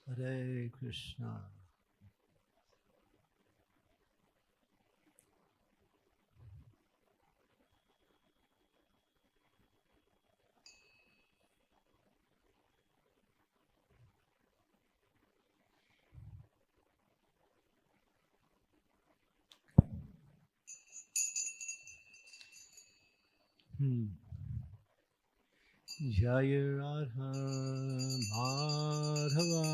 Hare Krishna. Jaya Radha Madhava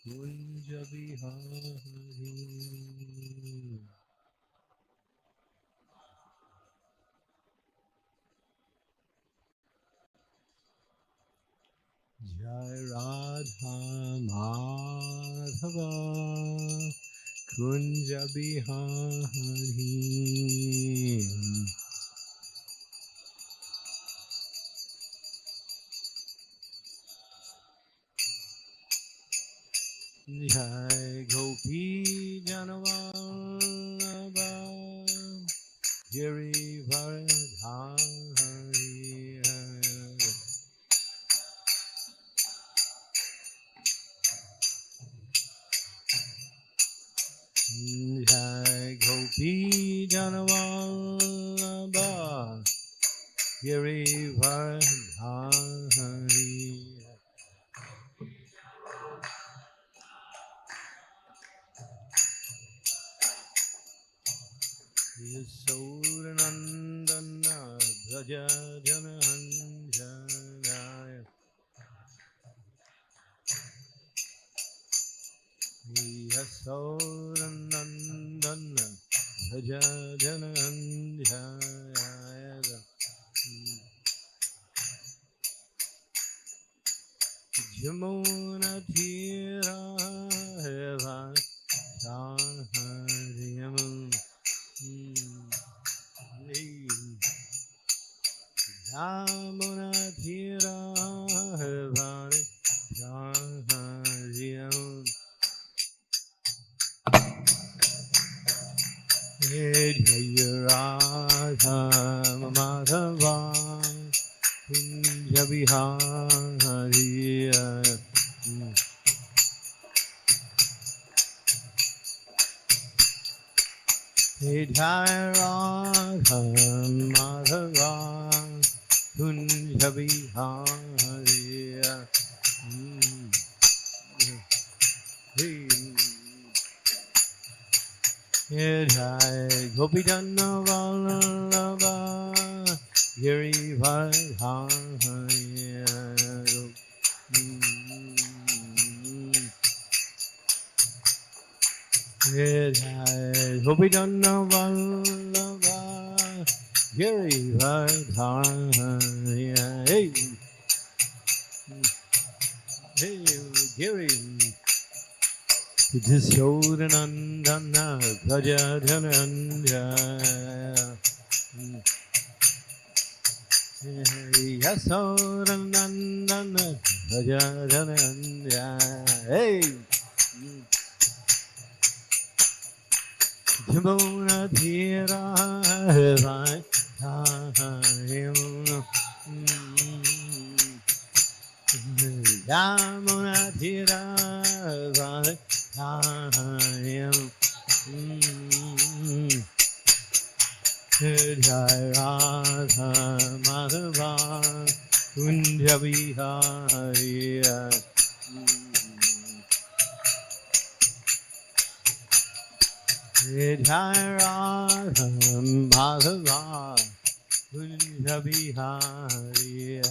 Kunja Bihari. Jai Radha Madhava Kunja Bihari. Jai Gopi Janavallabha Girivardhari. Jai Gopi Janavallabha Girivardhari. Yasodanandana Braja Janahanjanaya. Yasodanandana Braja Janahanjanaya. Jamuna Tira Heva Saharyamun. Jamuna Tira Heva Saharyamun. Jaya Radha Madhava Kunja Bihari. Jai Radha Madhava Kunja Bihari. Jai Gopi Janavallabha Girivardhari. Jai Gopi Janavallabha Girivardhari. Hey, Giri. Yasodanandana Braja Janahanjanaya. Yasodanandana Braja Janahanjanaya. Hey, Jamuna Tira Heva Saharyamun. Jamuna Tira Heva Saharyamun. Jai Radha Madhava Kunja Bihari. Jai Radha Madhava Kunja Bihari.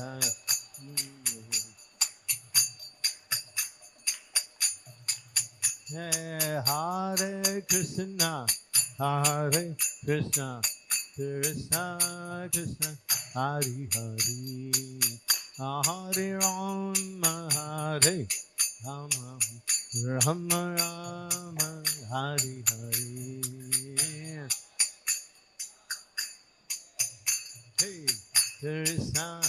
Hare Krishna, Hare Krishna, Krishna Krishna, Hare Hare, Hare Rama, Hare Rama, Rama Rama, Hare Hare. Krishna.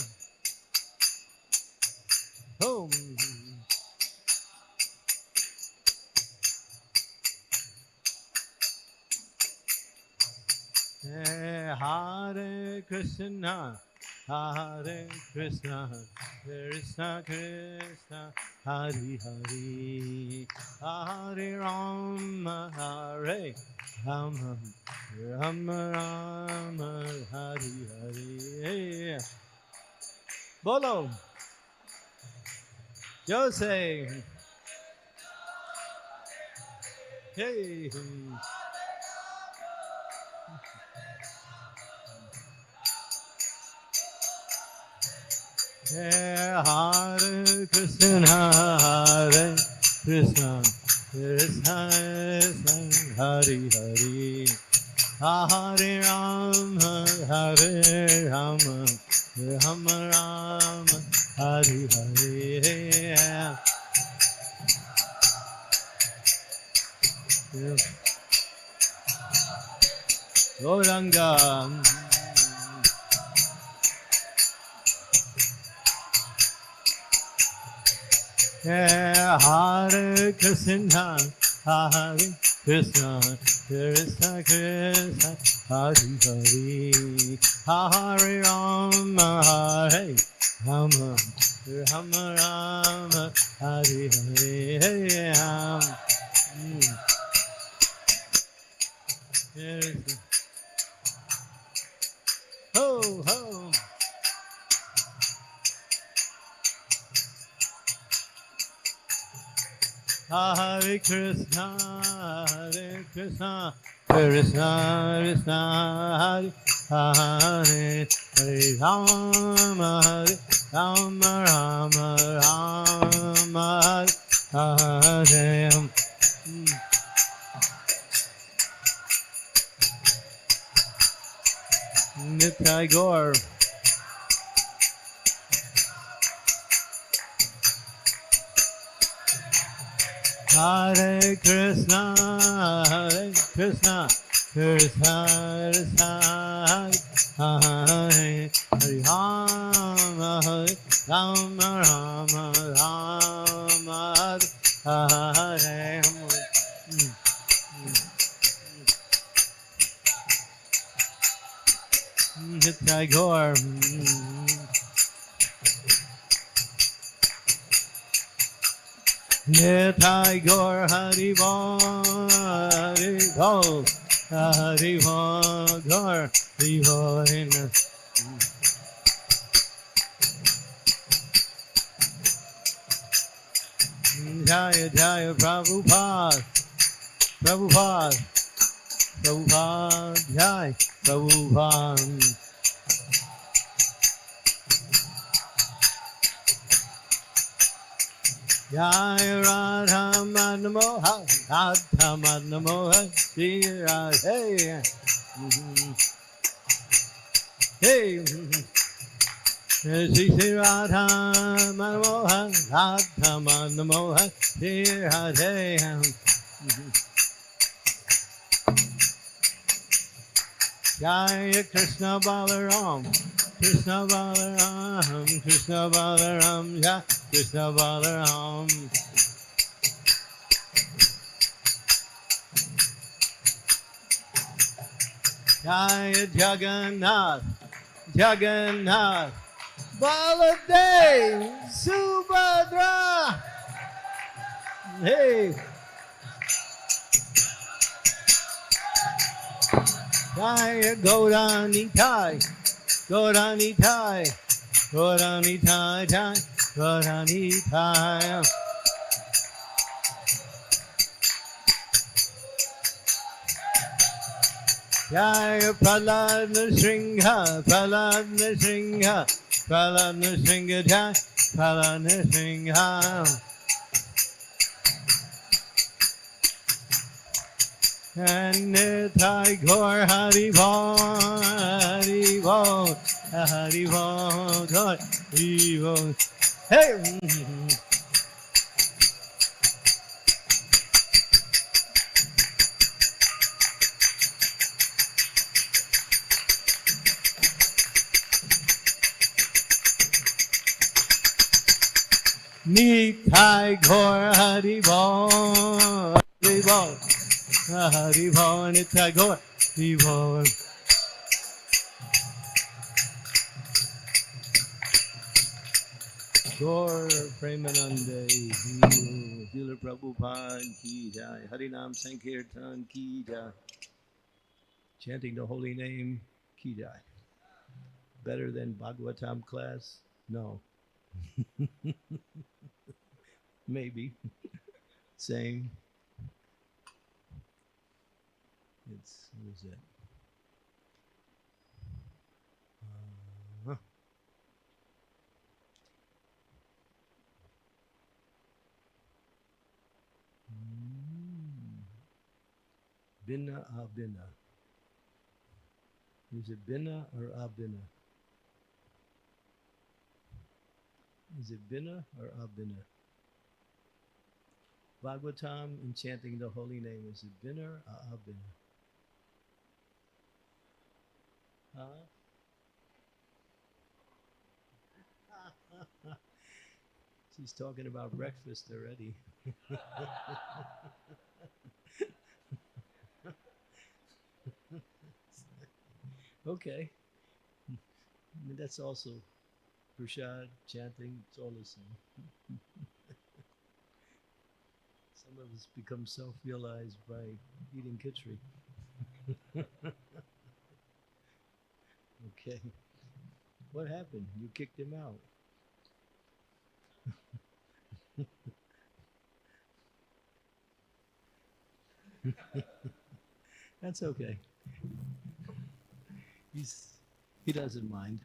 Om. Hare Krishna, Hare Krishna, Krishna Krishna, Hare Hare, Hare Rama, Hare Rama, Rama Rama, Hare Hare. Bolo, Jose, hey. Hare Krishna, Hare Krishna, Krishna Krishna, Hare Hare, Hare Rama, Hare Rama, Rama Rama, Hare Hare. Gauranga. Hare Krishna, Hare Krishna, Krishna Krishna, Hare Hare, Hare Rama, Hare Rama, Rama Rama, Hare Hare. Ho ho. Hare Krishna, Hare Krishna, Krishna Krishna, Hare Hare, Hare Rama, Hare Rama, Rama Rama, Hare Hare. Nitai Gaur. Hare Krishna, Hare Krishna, Krishna Krishna, Hare Hare, Rama, Hare Rama, Rama Rama, Hare Hare. Nitai Gaur. Nitai Gaur Hari Bol, Hari Bol, Hari Bol, Gaur Hari Bol. Jaya Jaya Prabhupada, Prabhupada, Prabhupada, Jai Prabhupada. Jai Radha Madnamoha, Radha Madnamoha, Shri Radhe. Hey, Shri Radha Madnamoha, Radha Madnamoha, Shri Radhe. Jai Krishna Balaram, Krishna Balaram, Krishna Balaram, Jai Krishna Balaram. Jai Jagannath, Jagannath, Baladev, Subhadra. Hey. Jai Gauranitai, Gauranitai, Gauranitai, Jai Gauranitai. Jai Prahlad Nrsimha, Prahlad Nrsimha, Prahlad Nrsimha, Jai Prahlad Nrsimha. And Nitai Gaur Hari Bol, Hari Bol, Hari Bol, Hari Bol. Hey! Nitai Gaur Hari Bol, Hari Bol, Hari Bol, Nitai Gaur Hari Bol. Gaur Premanande, Srila Prabhupada Ki Jai, Harinam Sankirtan Ki Jai. Chanting the holy name Ki Jai. Better than Bhagavatam class? No. Maybe. Same. It's, what is that? Binna Abhinna. Is it Binna or Abhinna? Is it Binna or Abhinna? Bhagavatam and chanting the holy name, is it Binna or Abhinna? Huh? She's talking about breakfast already. Okay. I mean, that's also prashad, chanting, it's all the same. Some of us become self-realized by eating khichdi. Okay. What happened? You kicked him out. That's okay. He doesn't mind.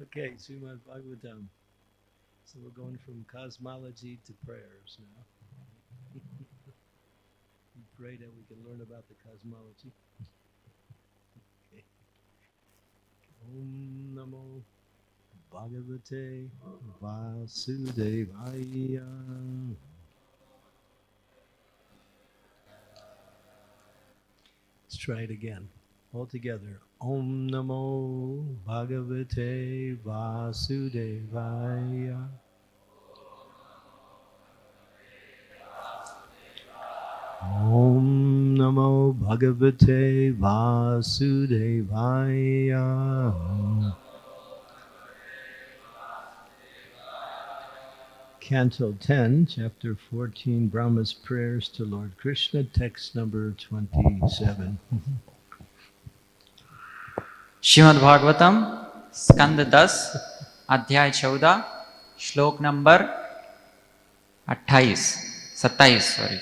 Okay, Srimad Bhagavatam. So we're going from cosmology to prayers now. We pray that we can learn about the cosmology. Okay. Om Namo Bhagavate Vasudevaya. Let's try it again. All together. Om Namo Bhagavate Vasudevaya. Om Namo Bhagavate Vasudevaya. Canto 10, Chapter 14, Brahma's Prayers to Lord Krishna, text number 27. Shrimad Bhagavatam स्कंद 10 अध्याय 14 श्लोक number 27 sorry.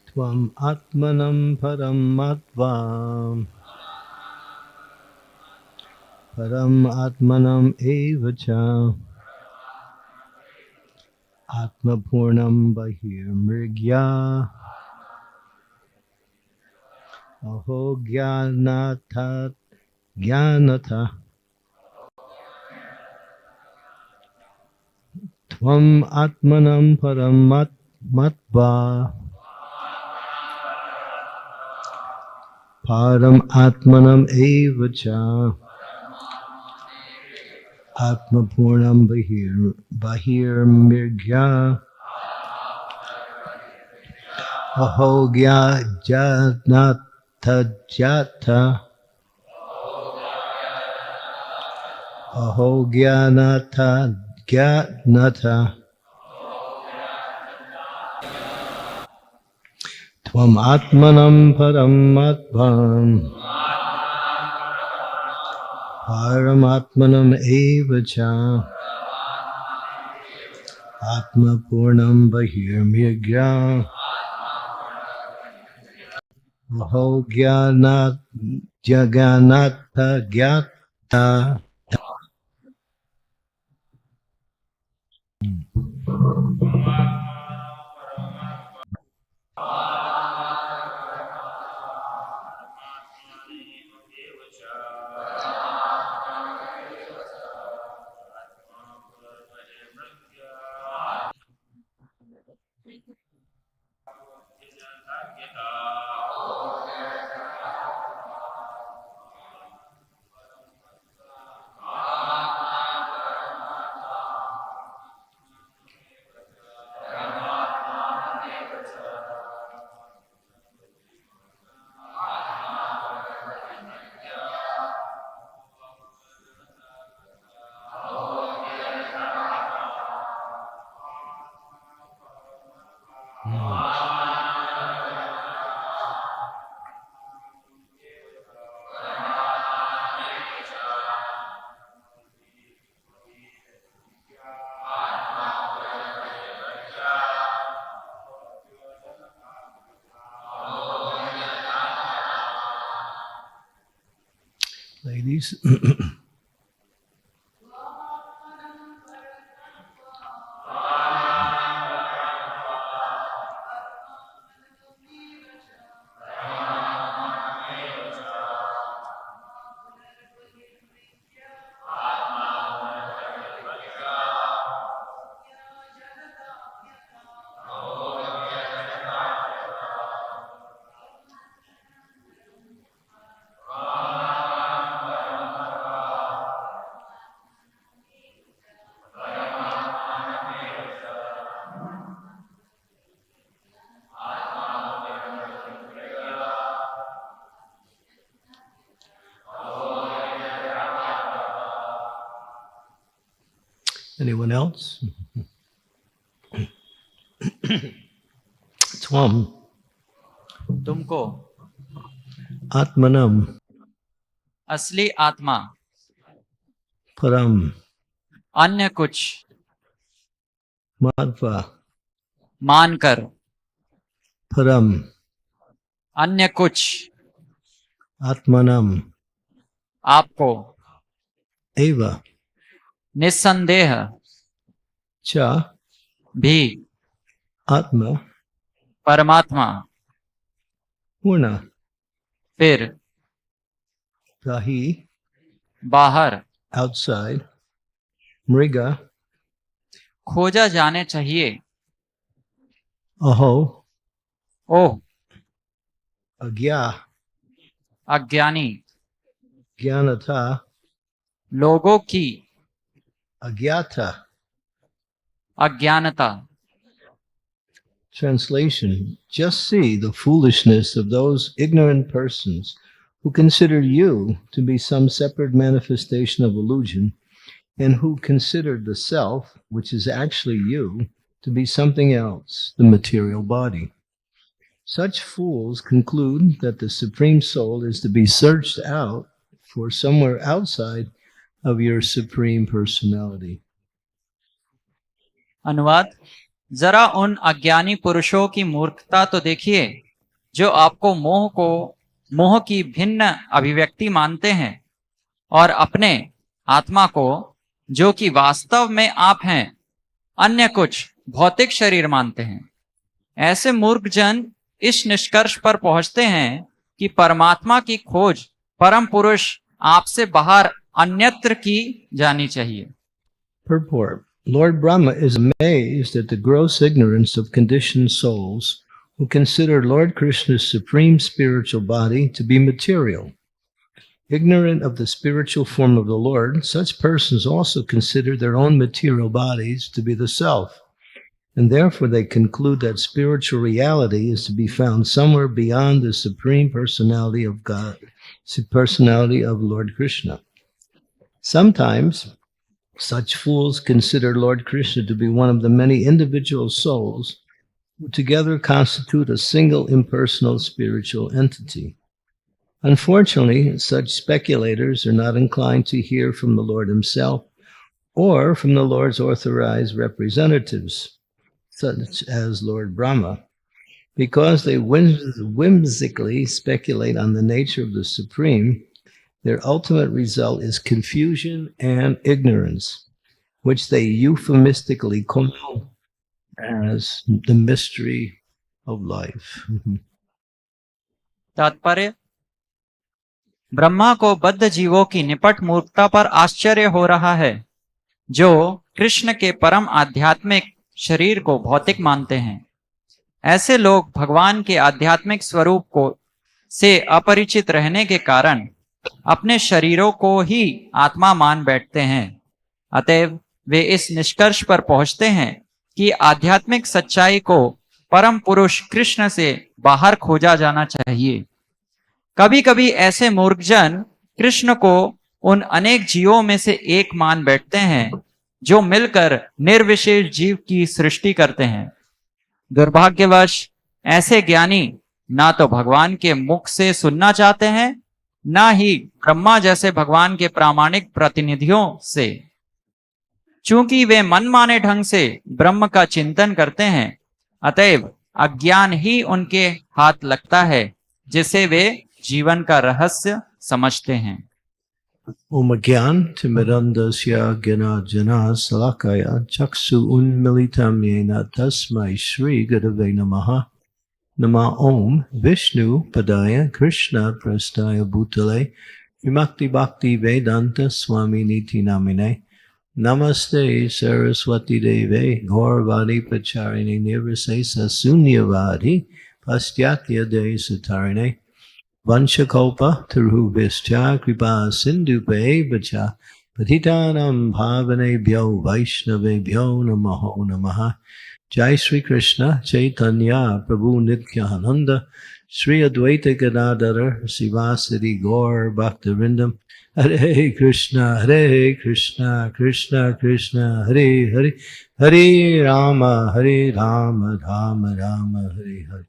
त्वम् आत्मनं परम् आत्मनम् एव च आत्मपूर्णं बहिर्मृग्या अहो ज्ञानथ त्वम् आत्मनं परम् मत्वा परम् आत्मनम् एव च आत्मपूर्णं बहिर्मृग्या अहो ज्ञानथ अहो ज्ञानथ त्वम् आत्मनं परमात्मनम् एव च आत्मपूर्णं बहिर्मृग्या अहो ज्ञानथ ज्ञाता please. Anyone else? Twam तुमको Atmanam असली आत्मा Param अन्य कुछ Madhva मानकर Param अन्य कुछ Atmanam आपको Eva निस्संदेह Cha भी Atma परमात्मा Purna फिर Tahi बाहर outside Mriga खोजा जाने चाहिए। Aho ओह Agya अज्ञानी Gyanata लोगों की Agyata. अज्ञानता। Translation: just see the foolishness of those ignorant persons who consider you to be some separate manifestation of illusion, and who consider the self, which is actually you, to be something else, the material body. Such fools conclude that the Supreme Soul is to be searched out for somewhere outside of your Supreme Personality. अनुवाद: जरा उन अज्ञानी पुरुषों की मूर्खता तो देखिए जो आपको मोह की भिन्न अभिव्यक्ति मानते हैं और अपने आत्मा को, जो कि वास्तव में आप हैं, अन्य कुछ भौतिक शरीर मानते हैं। ऐसे मूर्ख जन इस निष्कर्ष पर पहुंचते हैं कि परमात्मा की खोज परम पुरुष आपसे बाहर अन्यत्र की जानी चाहिए। Purport: Lord Brahma is amazed at the gross ignorance of conditioned souls who consider Lord Krishna's supreme spiritual body to be material. Ignorant of the spiritual form of the Lord, such persons also consider their own material bodies to be the self, and therefore they conclude that spiritual reality is to be found somewhere beyond the supreme personality of God, personality of Lord Krishna. Sometimes such fools consider Lord Krishna to be one of the many individual souls who together constitute a single impersonal spiritual entity. Unfortunately, such speculators are not inclined to hear from the Lord himself or from the Lord's authorized representatives, such as Lord Brahma, because they whimsically speculate on the nature of the Supreme. Their ultimate result is confusion and ignorance, which they euphemistically call as the mystery of life. तात्पर्य: ब्रह्मा को बद्ध जीवों की निपट मूर्खता पर आश्चर्य हो रहा है, जो कृष्ण के परम आध्यात्मिक शरीर को भौतिक मानते हैं। ऐसे लोग भगवान के आध्यात्मिक स्वरूप को से अपरिचित रहने के कारण अपने शरीरों को ही आत्मा मान बैठते हैं। अतएव वे इस निष्कर्ष पर पहुंचते हैं कि आध्यात्मिक सच्चाई को परम पुरुष कृष्ण से बाहर खोजा जाना चाहिए। कभी कभी ऐसे मूर्खजन कृष्ण को उन अनेक जीवों में से एक मान बैठते हैं जो मिलकर निर्विशेष जीव की सृष्टि करते हैं। दुर्भाग्यवश ऐसे ज्ञानी ना तो भगवान के मुख से सुनना चाहते हैं, ना ही ब्रह्मा जैसे भगवान के प्रामाणिक प्रतिनिधियों से। चूंकि वे मनमाने ढंग से ब्रह्म का चिंतन करते हैं, अतएव अज्ञान ही उनके हाथ लगता है, जिसे वे जीवन का रहस्य समझते हैं। Omagyan Timidandasya Gana Jana Salakaya Chaksu Unmilitam Yena Tasmai Shri Gurave Namaha Nama Om Vishnu Padaya Krishna Prastaya Bhutale Vimakti Bhakti Vedanta Swami Niti Namine Namaste Saraswati Deve Gauravadi Pacharine Nirvisesa Sunyavadi Pastyatya De Satarine Vanchakopa Tarubhischa Kripa Sindhupe Vacha Patitanam Bhavanebhyo Vaishnavebhyo Namaho Namaha Jai Sri Krishna Chaitanya Prabhu Nityananda Sri Advaita Gadadhara Sivasadi Gaur Bhaktivinoda Hare Krishna Krishna Krishna Hare Hare Hare Rama Rama Rama Hare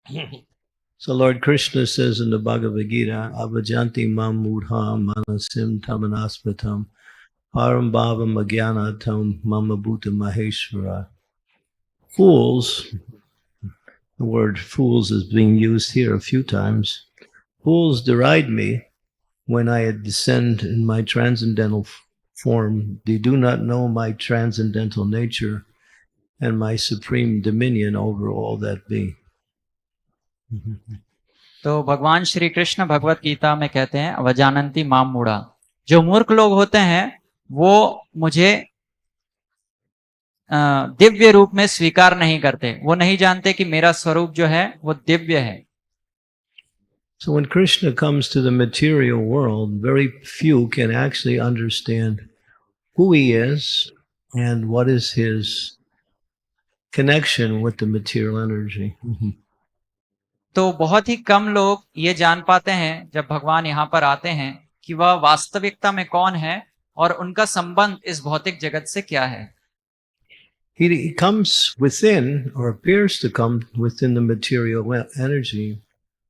Hare. So Lord Krishna says in the Bhagavad Gita, Avajanti mam mudha manasim tamanaspatam param bhavam agyanatam mama bhuta maheshvara. Fools, the word fools is being used here a few times. Fools deride me when I descend in my transcendental form. They do not know my transcendental nature and my supreme dominion over all that be. तो भगवान श्री कृष्ण भगवत गीता में कहते हैं अवजानंती माम मूढ़ा, जो मूर्ख लोग होते हैं वो मुझे दिव्य रूप में स्वीकार नहीं करते, वो नहीं जानते कि मेरा स्वरूप जो है वो दिव्य है. So when Krishna comes to the material world, very few can actually understand who he is and what is his connection with the material energy. तो बहुत ही कम लोग ये जान पाते हैं जब भगवान यहाँ पर आते हैं कि वह वास्तविकता में कौन है और उनका संबंध इस भौतिक जगत से क्या है. He comes within, or appears to come within the material energy,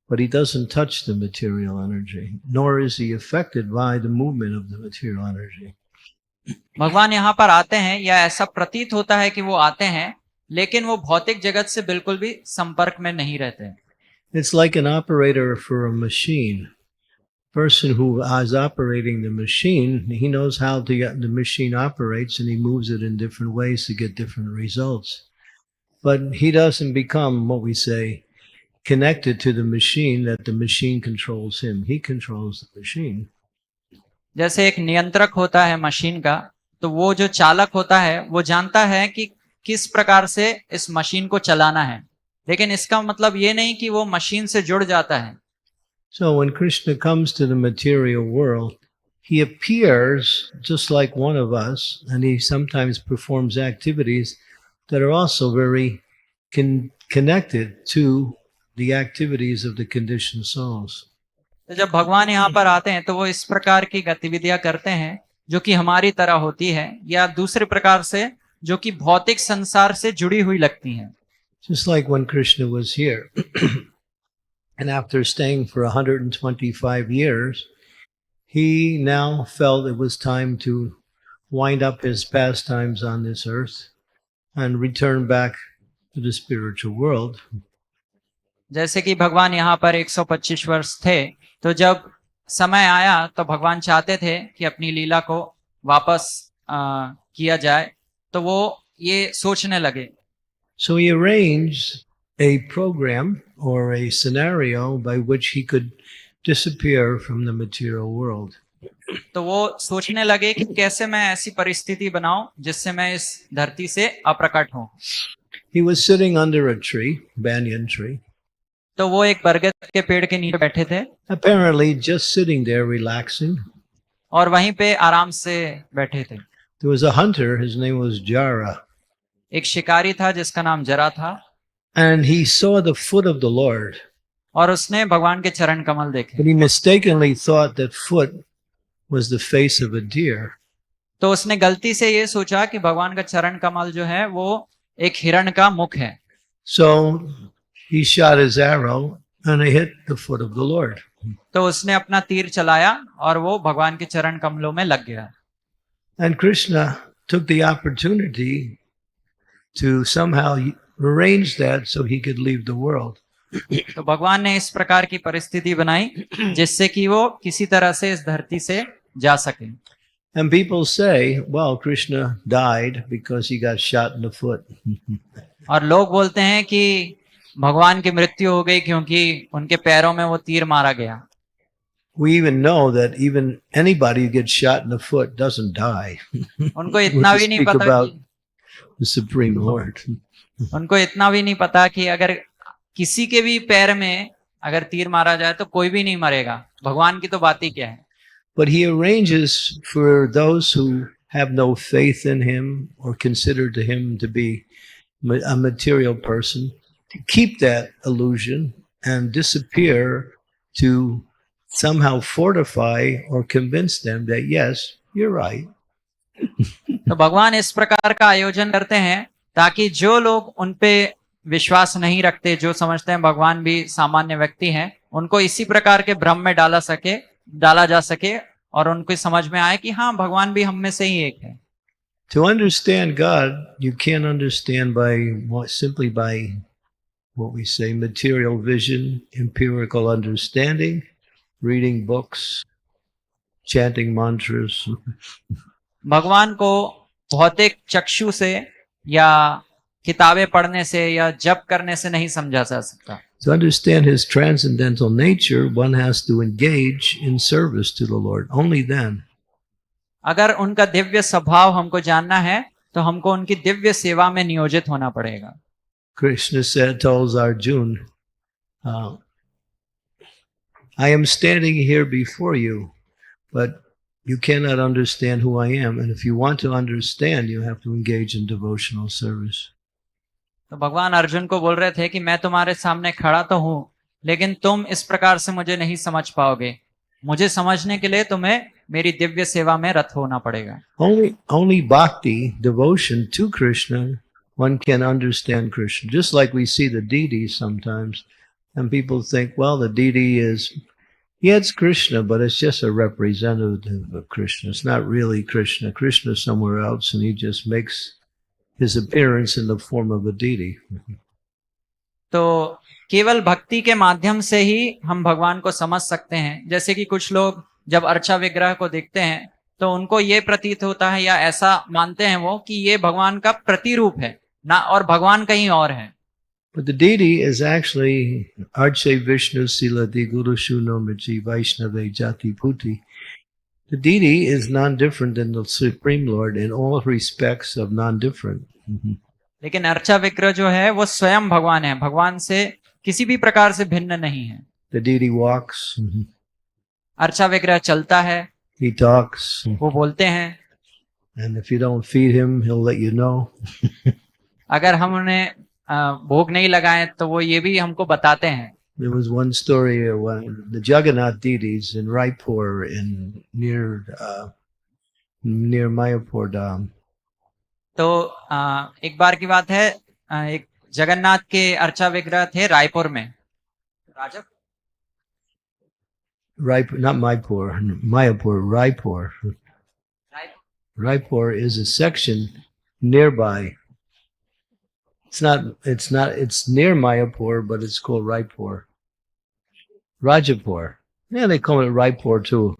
but he doesn't touch the material energy, nor is he affected by the movement of the material energy. भगवान यहाँ पर आते हैं, या ऐसा प्रतीत होता है कि वो आते हैं, लेकिन वो भौतिक जगत से बिल्कुल भी संपर्क में नहीं रहते. It's like an operator for a machine. Person who is operating the machine, he knows how the machine operates and he moves it in different ways to get different results. But he doesn't become, what we say, connected to the machine, that the machine controls him. He controls the machine. जैसे एक नियंत्रक होता है machine का, तो वो जो चालक होता है वो जानता है कि किस प्रकार से इस मशीन को चलाना है, लेकिन इसका मतलब ये नहीं कि वो मशीन से जुड़ जाता है. So when Krishna comes to the material world, he appears just like one of us, and he sometimes performs activities that are also very connected to the activities of the conditioned souls. तो जब भगवान यहाँ पर आते हैं तो वो इस प्रकार की गतिविधियां करते हैं जो कि हमारी तरह होती है, या दूसरे प्रकार से जो कि भौतिक संसार से जुड़ी हुई लगती हैं. Just like when Krishna was here, and after staying for 125 years, he now felt it was time to wind up his pastimes on this earth and return back to the spiritual world. जैसे कि भगवान यहाँ पर 125 वर्ष थे, तो जब समय आया तो भगवान चाहते थे कि अपनी लीला को वापस किया जाए, तो वो ये सोचने लगे. So he arranged a program or a scenario by which he could disappear from the material world. तो वो सोचने लगे कि कैसे मैं ऐसी परिस्थिति बनाऊं जिससे मैं इस धरती से अप्रकट हूं. He was sitting under a tree, banyan tree. तो वो एक बरगद के पेड़ के नीचे बैठे थे, apparently just sitting there relaxing. और वहीं पे आराम से बैठे थे. There was a hunter, his name was Jara, एक शिकारी था जिसका नाम जरा था, and he saw the foot of the Lord, और उसने भगवान के चरण कमल देखे. but he mistakenly thought that foot was the face of a deer. तो उसने गलती से ये सोचा कि भगवान का चरण कमल जो है वो एक हिरण का मुख है. So he shot his arrow and it hit the foot of the Lord. तो उसने अपना तीर चलाया और वो भगवान के चरण कमलों में लग गया. And Krishna took the opportunity to somehow arrange that so he could leave the world. तो भगवान ने इस प्रकार की परिस्थिति बनाई जिससे कि वो किसी तरह से इस धरती से जा सके. And people say, well, Krishna died because he got shot in the foot. और लोग बोलते हैं कि भगवान की मृत्यु हो गई क्योंकि उनके पैरों में वो तीर मारा गया. We even know that even anybody who gets shot in the foot doesn't die. उनको इतना भी नहीं Speak पता about कि the Supreme Lord. उनको इतना भी नहीं पता कि अगर किसी के भी पैर में अगर तीर मारा जाए तो कोई भी नहीं मरेगा. भगवान की तो बात ही क्या है. But he arranges for those who have no faith in him or consider to him to be a material person to keep that illusion and disappear to somehow fortify or convince them that yes, you're right. तो भगवान इस प्रकार का आयोजन करते हैं ताकि जो लोग उन पे विश्वास नहीं रखते, जो समझते हैं भगवान भी सामान्य व्यक्ति हैं, उनको इसी प्रकार के भ्रम में डाला जा सके और उनको समझ में आए कि हाँ, भगवान भी हम में से ही एक है. To understand God, you can't understand simply by what we say material vision, empirical understanding, reading books, chanting mantras. भगवान को भौतिक चक्षु से या किताबें पढ़ने से या जप करने से नहीं समझा जा सकता. To understand his transcendental nature, one has to engage in service to the Lord. Only then. अगर उनका दिव्य स्वभाव हमको जानना है तो हमको उनकी दिव्य सेवा में नियोजित होना पड़ेगा. Krishna tells Arjuna, I am standing here before you, but you cannot understand who I am. And if you want to understand, you have to engage in devotional service. तो भगवान अर्जुन को बोल रहे थे कि मैं तुम्हारे सामने खड़ा तो हूं, लेकिन तुम इस प्रकार से मुझे नहीं समझ पाओगे. मुझे समझने के लिए तुम्हें मेरी दिव्य सेवा में रत होना पड़ेगा. Only bhakti, devotion to Krishna, one can understand Krishna. Just like we see the deities sometimes, and people think, well, the deity is, yeah, it's Krishna, but it's just a representative of Krishna. It's not really Krishna. Krishna is somewhere else, and he just makes his appearance in the form of a deity. तो केवल भक्ति के माध्यम से ही हम भगवान को समझ सकते हैं. जैसे कि कुछ लोग जब अर्चा विग्रह को देखते हैं तो उनको ये प्रतीत होता है या ऐसा मानते हैं वो कि ये भगवान का प्रतिरूप है ना, और भगवान कहीं और है. But the deity is actually Arche Vishnu Silati Guru Shuno Michi Vaishnave Jati Puti. The deity is non-different than the Supreme Lord in all respects of non-different. लेकिन अर्चा विग्रह जो है वो स्वयं भगवान है, भगवान से किसी भी प्रकार से भिन्न नहीं है. The deity walks. अर्चा विग्रह चलता है. He talks. वो बोलते हैं. And if you don't feed him, he'll let you know. अगर हम उन्हें भोग नहीं लगाएं तो वो ये भी हमको बताते हैं. There was one story when the Jagannath deities in Raipur near Mayapur Dham. तो एक बार की बात है, एक जगन्नाथ के अर्चा विग्रह थे रायपुर में. Raipur, not Mayapur, Raipur. Raipur is a section nearby. It's near Mayapur, but it's called Raipur. Rajapur. Yeah, they call it Raipur too.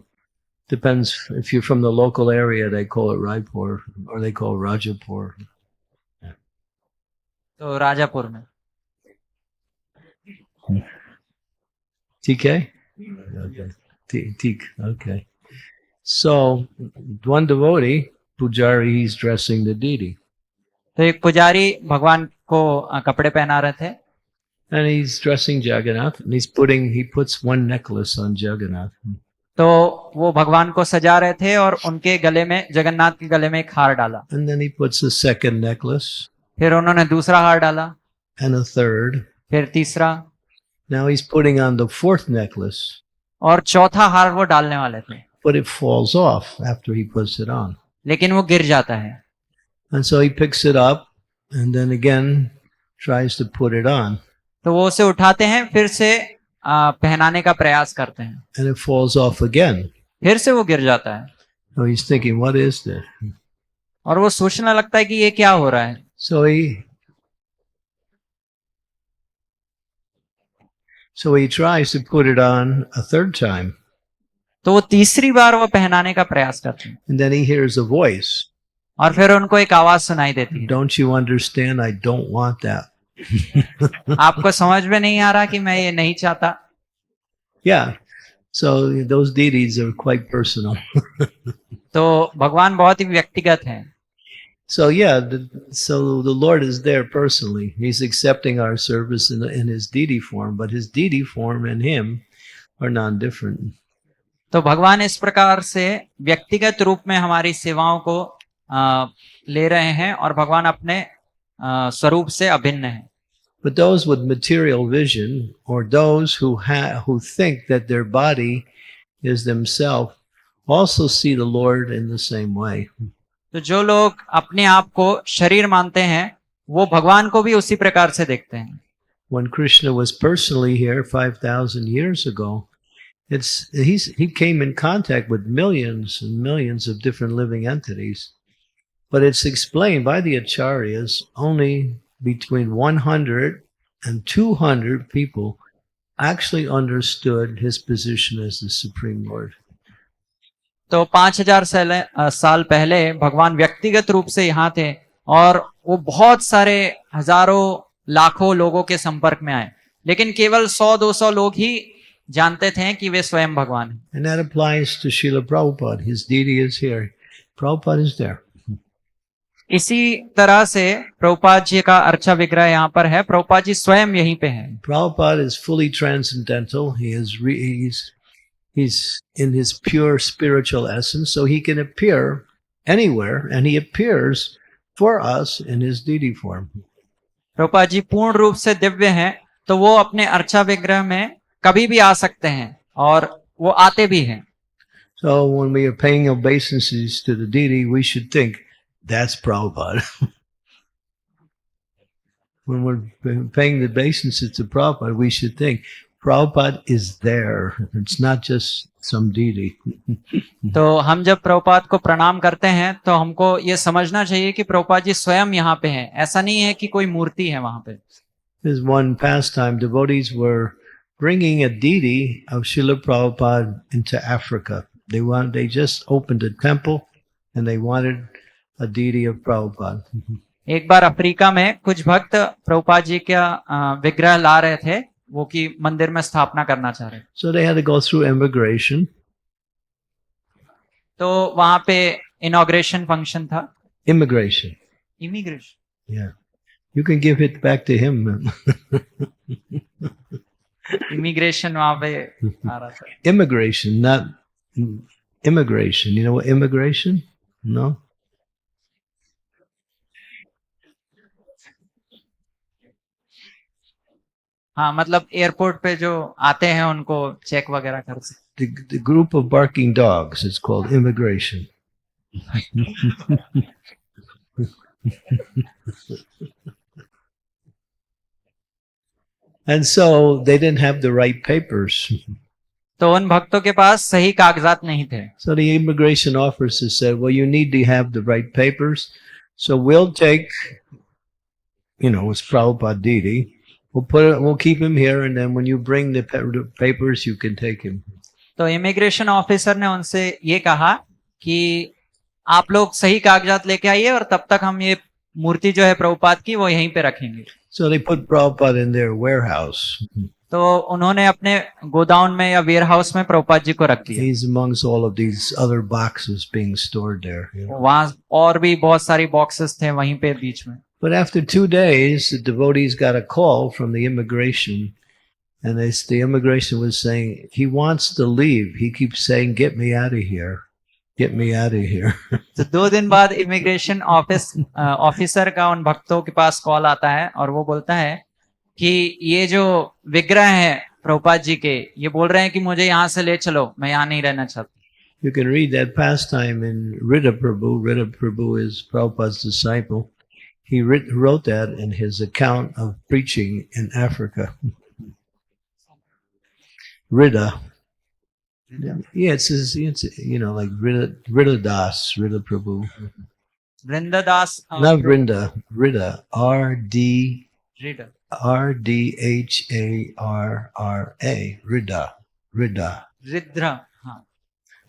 Depends if you're from the local area, they call it Raipur or they call it Rajapur. तो राजापुर में. TK? Okay. Okay. So, one devotee, Pujari, he's dressing the deity. तो एक पुजारी भगवान को कपड़े पहना रहे थे. And he's dressing Jagannath, and he puts one necklace on Jagannath. तो वो भगवान को सजा रहे थे और उनके गले में, जगन्नाथ के गले में एक हार डाला. And then he puts a second necklace. फिर उन्होंने दूसरा हार डाला. And a third. फिर तीसरा. Now he's putting on the fourth necklace. और चौथा हार वो डालने वाले थे. But it falls off after he puts it on. लेकिन वो गिर जाता है. And so he picks it up and then again tries to put it on. तो वो उसे उठाते हैं, फिर से पहनाने का प्रयास करते हैं. And it falls off again. फिर से वो गिर जाता है. So he's thinking, what is this? और वो सोचने लगता है कि ये क्या हो रहा है. So So he tries to put it on a third time. तो वो तीसरी बार वो पहनाने का प्रयास करते हैं And then he hears a voice. और फिर उनको एक आवाज सुनाई देती है, Don't you understand? I don't want that. आपको समझ में नहीं आ रहा कि मैं ये नहीं चाहता. Yeah. So those deities are quite personal. तो भगवान बहुत ही व्यक्तिगत हैं. So yeah, so the Lord is there personally. He's accepting our service in his deity form, but his deity form and him are non-different. तो भगवान इस प्रकार से व्यक्तिगत रूप में हमारी सेवाओं को ले रहे हैं और भगवान अपने स्वरूप से अभिन्न हैं. But those with material vision, or those who think that their body is themselves, also see the Lord in the same way. तो जो लोग अपने आप को शरीर मानते हैं वो भगवान को भी उसी प्रकार से देखते हैं. When Krishna was personally here 5,000 years ago, he came in contact with millions and millions of different living entities. But it's explained by the acharyas only between 100 and 200 people actually understood his position as the Supreme Lord. तो 5000 साल पहले भगवान व्यक्तिगत रूप से यहाँ थे और वो बहुत सारे हजारों लाखों लोगों के संपर्क में आए, लेकिन केवल 100-200 लोग ही जानते थे कि वे स्वयं भगवान हैं. And that applies to Srila Prabhupada. His deity is here. Prabhupada is there. इसी तरह से प्रभुपाद जी का अर्चा विग्रह यहाँ पर है. प्रभुपाद जी स्वयं यहीं पे हैं. Prabhupada is fully transcendental. He's in his pure spiritual essence, so he can appear anywhere, and he appears for us in his deity form. Prabhupada ji पूर्ण रूप से दिव्य हैं, तो वो अपने अर्चा विग्रह में कभी भी आ सकते हैं और वो आते भी हैं. So when we are paying obeisances to the deity, we should think, that's Prabhupada. When we're paying the obeisances to Prabhupada, we should think, Prabhupada is there. It's not just some deity. तो हम जब प्रभुपाद को प्रणाम करते हैं तो हमको ये समझना चाहिए कि प्रभुपाद जी स्वयं यहाँ पे हैं. ऐसा नहीं है कि कोई मूर्ति है वहां पे. There's one pastime, devotees were bringing a deity of Srila Prabhupada into Africa. They just opened a temple and they wanted a deity of Prabhupada. एक बार अफ्रीका में कुछ भक्त प्रभुपाद जी का विग्रह ला रहे थे, वो कि मंदिर में स्थापना करना चाह रहे. So they had to go through immigration. तो वहां पे इनॉग्रेशन फंक्शन था. Immigration. Immigration. Yeah. You can give it back to him. Immigration वहां पे आ रहा था. Immigration, not immigration. You know what immigration? No? हाँ, मतलब एयरपोर्ट पे जो आते हैं उनको चेक वगैरह कर सकते. The group of barking dogs is called immigration. And so they didn't have the right papers. तो उन भक्तों के पास सही कागजात नहीं थे. So the immigration officer said, well, you need to have the right papers. So we'll take, it's Prabhupada deity. We'll keep him here, and then when you bring the papers, you can take him. तो immigration officer ने उनसे ये कहा कि आप लोग सही कागजात लेके आइए और तब तक हम ये मूर्ति जो है प्रभुपाद की वो यहीं पे रखेंगे. So they put Prabhupada in their warehouse. तो उन्होंने अपने गोदाउन में या वेयर हाउस में प्रभुपाद जी को रख दिया. He's amongst all of these other boxes being stored there. वहां और भी बहुत सारी बॉक्सेस थे वहीं पे बीच में. But after 2 days, the devotees got a call from the immigration, and the immigration was saying, he wants to leave. He keeps saying, get me out of here. Get me out of here. तो 2 दिन बाद immigration officer का उन भक्तों के पास call आता है और वो बोलता है कि ये जो विग्रह है प्रभुपाद जी के, ये बोल रहे हैं कि मुझे यहाँ से ले चलो, मैं यहाँ नहीं रहना चाहता. You can read that pastime in Rita Prabhu. Rita Prabhu is Prabhupada's disciple. He wrote that in his account of preaching in Africa. Rita. Yeah, it's like Rita Das, Rita Prabhu. Vrinda Das. Not Vrinda, Rita, R-D-A. Reader, RDHARRA, Rida, Rida. रिद्रा, हाँ,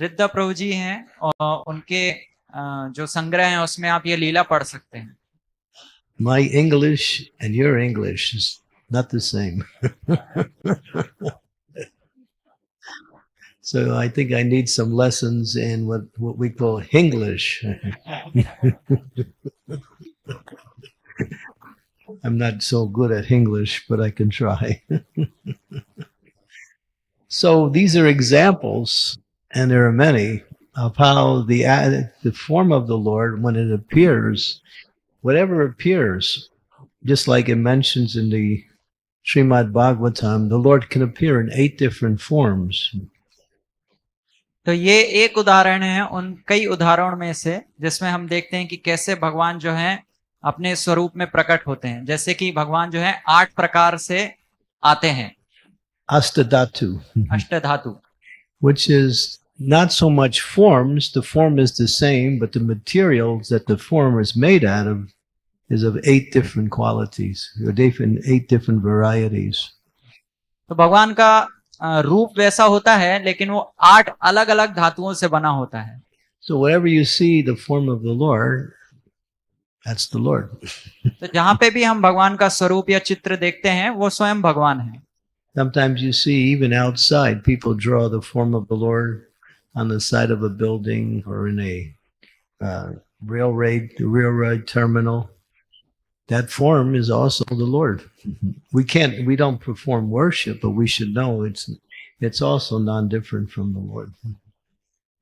रिद्रा प्रभु जी हैं और उनके जो संग्रह हैं उसमें आप ये लीला पढ़ सकते हैं. My English and your English is not the same. So I think I need some lessons in what we call Hinglish. I'm not so good at English, but I can try. So these are examples, and there are many, of how the form of the Lord, when it appears, whatever appears, just like it mentions in the Srimad Bhagavatam, the Lord can appear in 8 different forms. तो ये एक उदाहरण है उन कई उदाहरण में से जिसमें हम देखते हैं कि कैसे भगवान जो हैं अपने स्वरूप में प्रकट होते हैं. जैसे कि भगवान जो है 8 प्रकार से आते हैं. Astadhatu, अष्टधातु, which is not so much forms, the form is the same, but the materials that the form is made out of is of 8 different qualities, or 8 different varieties. तो भगवान का रूप वैसा होता है लेकिन वो 8 अलग अलग धातुओं से बना होता है. So wherever you see the form of the Lord, that's the Lord. तो जहां पे भी हम भगवान का स्वरूप या चित्र देखते हैं वो स्वयं भगवान है. Sometimes you see even outside people draw the form of the Lord on the side of a building or in a railroad terminal. That form is also the Lord. We don't perform worship, but we should know it's also non-different from the Lord.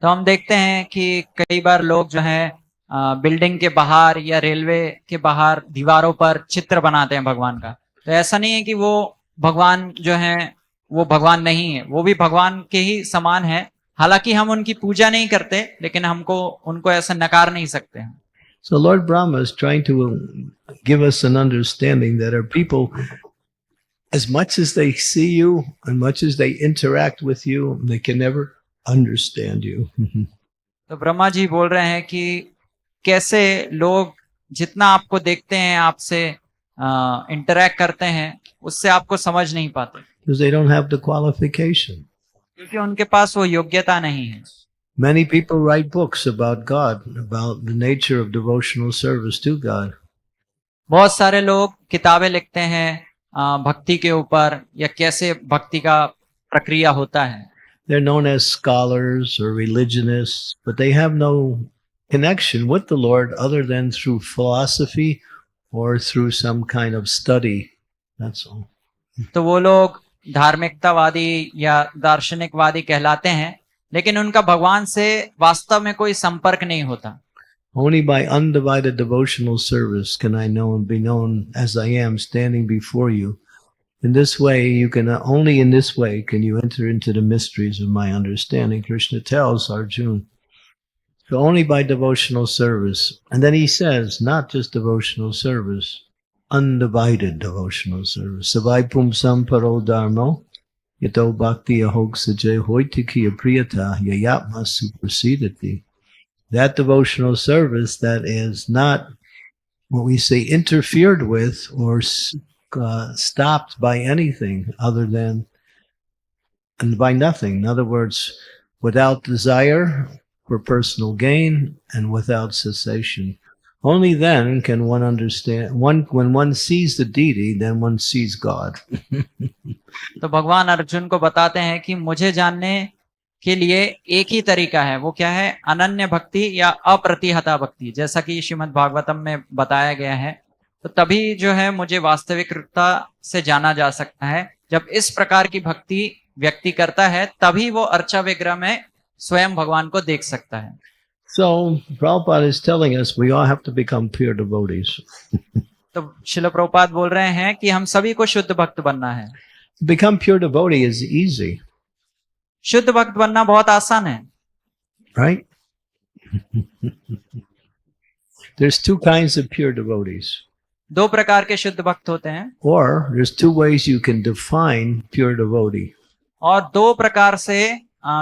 तो हम देखते हैं कि कई बार लोग जो है building के बाहर या रेलवे के बाहर दीवारों पर चित्र बनाते हैं भगवान का. तो ऐसा नहीं है कि वो भगवान जो है वो भगवान नहीं है, वो भी भगवान के ही समान है. हालांकि हम उनकी पूजा नहीं करते लेकिन हमको उनको ऐसा नकार नहीं सकते हैं. So Lord Brahma is trying to give us an understanding that our people, as much as they see you, and much as they interact with you, they can never understand you. तो ब्रह्मा जी बोल रहे हैं कि कैसे लोग जितना आपको देखते हैं, आपसे इंटरैक्ट करते हैं, उससे आपको समझ नहीं पाते. Because they don't have the qualification. क्योंकि उनके पास वो योग्यता नहीं है. Many people write books about God, about the nature of devotional service to God. बहुत सारे लोग किताबें लिखते हैं भक्ति के ऊपर या कैसे भक्ति का प्रक्रिया होता है. They're known as scholars or religionists, but they have no connection with the Lord other than through philosophy or through some kind of study. That's all. तो वो लोग धार्मिकतावादी या दार्शनिकवादी कहलाते हैं, लेकिन उनका भगवान से वास्तव में कोई संपर्क नहीं होता. Only by undivided devotional service can I know and be known as I am standing before you. In this way, only in this way can you enter into the mysteries of my understanding, Krishna tells Arjuna. So only by devotional service. And then he says, not just devotional service, undivided devotional service. Savai pumsam paro dharmo, yato bhakti ahog sajay hoitiki apriyata yayatma supersedati. That devotional service that is not what we say interfered with or stopped by anything other than, and by nothing. In other words, without desire for personal gain and without cessation. Only then can one understand, when one sees the deity, then one sees God. तो भगवान अर्जुन को बताते हैं कि मुझे जानने के लिए एक ही तरीका है. वो क्या है? अनन्य भक्ति या अप्रतिहता भक्ति, जैसा कि श्रीमद् भागवतम में बताया गया है. तो तभी जो है मुझे वास्तविक रूपता से जाना जा सकता है. जब इस प्रकार की भक्ति व्यक्ति करता है तभी वो अर्चा विग्रह में स्वयं भगवान को देख सकता है. So Prabhupada is telling us we all have to become pure devotees. तो श्रील प्रभुपाद बोल रहे हैं कि हम सभी को शुद्ध भक्त बनना है. To become pure devotee is easy. शुद्ध भक्त बनना बहुत आसान है. Right? There's 2 kinds of pure devotees. 2 प्रकार के शुद्ध भक्त होते हैं. Or there's 2 ways you can define pure devotee. और 2 प्रकार से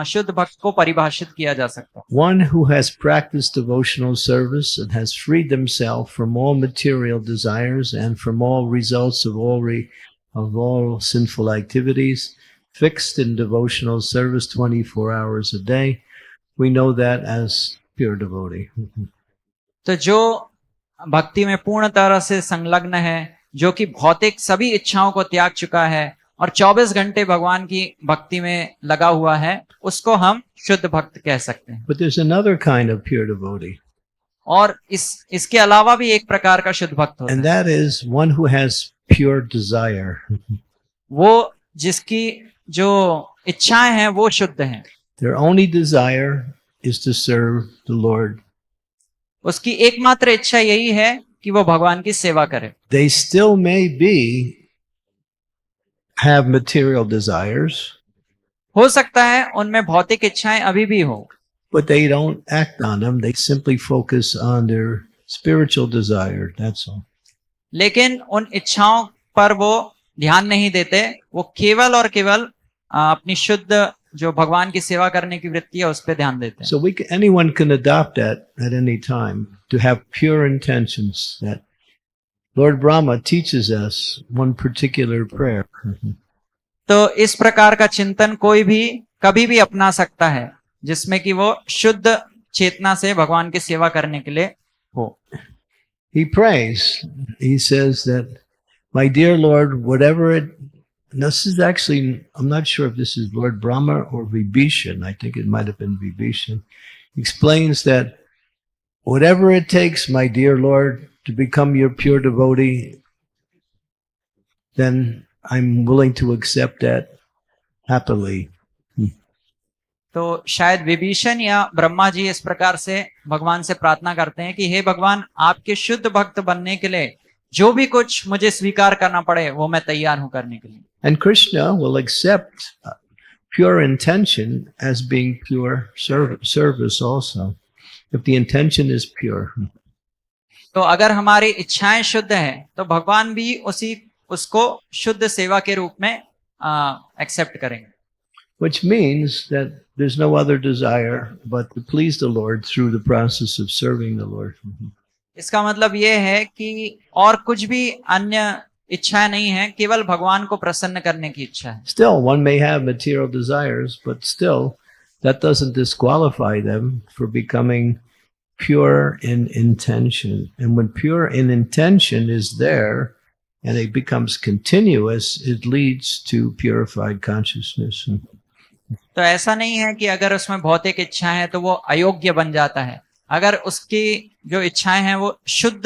शुद्ध भक्त को परिभाषित किया जा सकता है? One who has practiced devotional service and has freed themselves from all material desires and from all results of all sinful activities, fixed in devotional service 24 hours a day. We know that as pure devotee. तो जो भक्ति में पूर्ण तरह से संलग्न है, जो कि भौतिक सभी इच्छाओं को त्याग चुका है और 24 घंटे भगवान की भक्ति में लगा हुआ है, उसको हम शुद्ध भक्त कह सकते हैं। But there's another kind of pure devotee, और इसके अलावा भी एक प्रकार का शुद्ध भक्त होता and है, that is one who has pure desire. वो जिसकी जो इच्छाएं हैं वो शुद्ध हैं। Their only desire is to serve the Lord. उसकी एकमात्र इच्छा यही है कि वो भगवान की सेवा करे। They still may have material desires, हो सकता है उनमें भौतिक इच्छाएं अभी भी हो, but they don't act on them. They simply focus on their spiritual desire. That's all. लेकिन उन इच्छाओं पर वो ध्यान नहीं देते, वो केवल और केवल अपनी शुद्ध जो भगवान की सेवा करने की वृत्ति है उस पर ध्यान देते हैं। So anyone can adopt that at any time, to have pure intentions. That Lord Brahma teaches us one particular prayer. तो इस प्रकार का चिंतन कोई भी कभी भी अपना सकता है, जिसमें कि वो शुद्ध चेतना से भगवान की सेवा करने के लिए हो। He prays. He says that, my dear Lord, whatever it, this is actually, I'm not sure if this is Lord Brahma or Vibhishan. I think it might have been Vibhishan. He explains that whatever it takes, my dear Lord, to become your pure devotee, then I'm willing to accept that happily. तो शायद विभीषण या ब्रह्मा जी इस प्रकार से भगवान से प्रार्थना करते हैं कि हे भगवान, आपके शुद्ध भक्त बनने के लिए जो भी कुछ मुझे स्वीकार करना पड़े वो मैं तैयार हूं करने के लिए। And Krishna will accept pure intention as being pure service also, if the intention is pure. तो अगर हमारी इच्छाएं शुद्ध है तो भगवान भी उसको शुद्ध सेवा के रूप में एक्सेप्ट करेंगे। Which means that there's no other desire but to please the Lord through the process of serving the Lord. इसका मतलब ये है कि और कुछ भी अन्य इच्छा नहीं है, केवल भगवान को प्रसन्न करने की इच्छा है। Still, one may have material desires, but still, that doesn't disqualify them for becoming pure in intention. And when pure in intention is there, and it becomes continuous, it leads to purified consciousness. तो ऐसा नहीं है कि अगर उसमें भौतिक इच्छा है तो वो अयोग्य बन जाता है। अगर उसकी जो इच्छाएं हैं वो शुद्ध,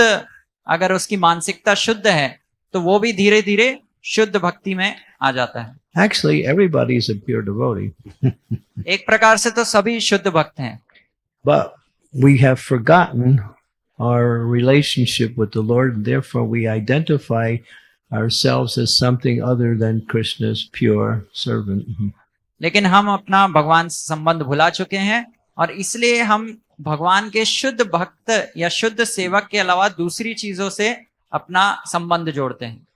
अगर उसकी मानसिकता शुद्ध है तो वो भी धीरे धीरे शुद्ध भक्ति में आ जाता है। Actually, everybody is a pure devotee. एक प्रकार से तो सभी शुद्ध भक्त हैं, But we have forgotten our relationship with the Lord, and therefore we identify ourselves as something other than Krishna's pure servant. लेकिन हम अपना भगवान से संबंध भुला चुके हैं और इसलिए हम भगवान के शुद्ध भक्त या शुद्ध सेवक के अलावा दूसरी चीजों से अपना संबंध जोड़ते हैं।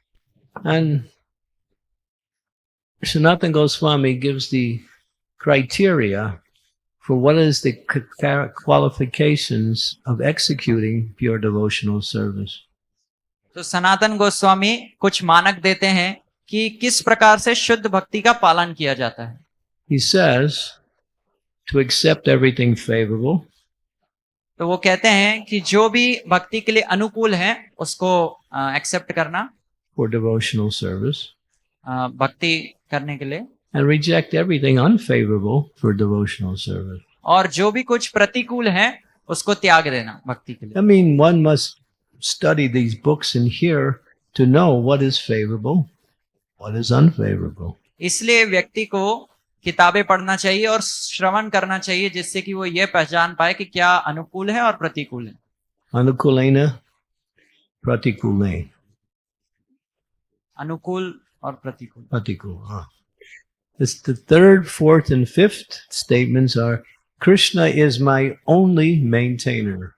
And Sanatana Goswami gives the criteria for what is the qualifications of executing pure devotional service. तो सनातन गोस्वामी कुछ मानक देते हैं कि किस प्रकार से शुद्ध भक्ति का पालन किया जाता है। He says to accept everything favorable, तो वो कहते हैं कि जो भी भक्ति के लिए अनुकूल है उसको एक्सेप्ट करना for devotional service, भक्ति करने के लिए, and reject everything unfavorable for devotional service. और जो भी कुछ प्रतिकूल है उसको त्याग देना भक्ति के लिए। I mean, one must study these books and hear to know what is favorable, what is unfavorable. इसलिए व्यक्ति को किताबें पढ़ना चाहिए और श्रवण करना चाहिए जिससे कि वो ये पहचान पाए कि क्या अनुकूल है और प्रतिकूल है। Anukulena pratikule. अनुकूल और प्रतिकूल। Pratikul. It's the third, fourth, and fifth statements are Krishna is my only maintainer.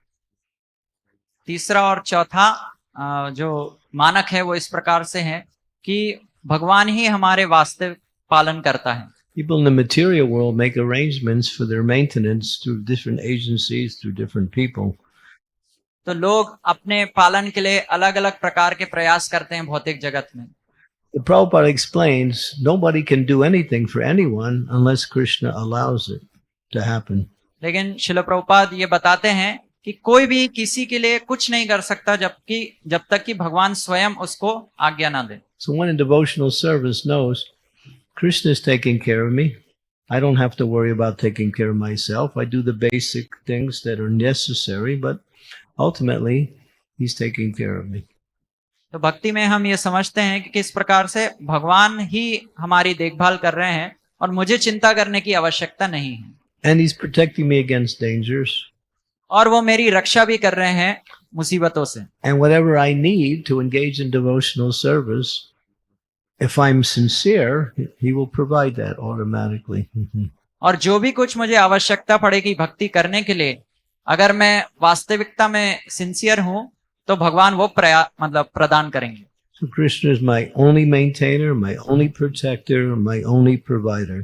तीसरा और चौथा जो मानक है वो इस प्रकार से है कि भगवान ही हमारे वास्तविक पालन करता है। People in the material world make arrangements for their maintenance through different agencies, through different people. तो लोग अपने पालन के लिए अलग अलग प्रकार के प्रयास करते हैं भौतिक जगत में। The Prabhupada explains nobody can do anything for anyone unless Krishna allows it to happen. लेकिन श्रील प्रभुपाद ये बताते हैं कि कोई भी किसी के लिए कुछ नहीं कर सकता जब तक कि भगवान स्वयं उसको आज्ञा ना दे। So one in devotional service knows Krishna is taking care of me. I don't have to worry about taking care of myself. I do the basic things that are necessary, but ultimately he's taking care of me. तो भक्ति में हम ये समझते हैं कि किस प्रकार से भगवान ही हमारी देखभाल कर रहे हैं और मुझे चिंता करने की आवश्यकता नहीं है। And he's protecting me against dangers. और वो मेरी रक्षा भी कर रहे हैं मुसीबतों से। And whatever I need to engage in devotional service, if I'm sincere, he will provide that automatically. और जो भी कुछ मुझे आवश्यकता पड़ेगी भक्ति करने के लिए, अगर मैं वास्तविकता में सिंसियर हूं तो भगवान वो प्रदान करेंगे। So Krishna is my only maintainer, my only protector, my only provider.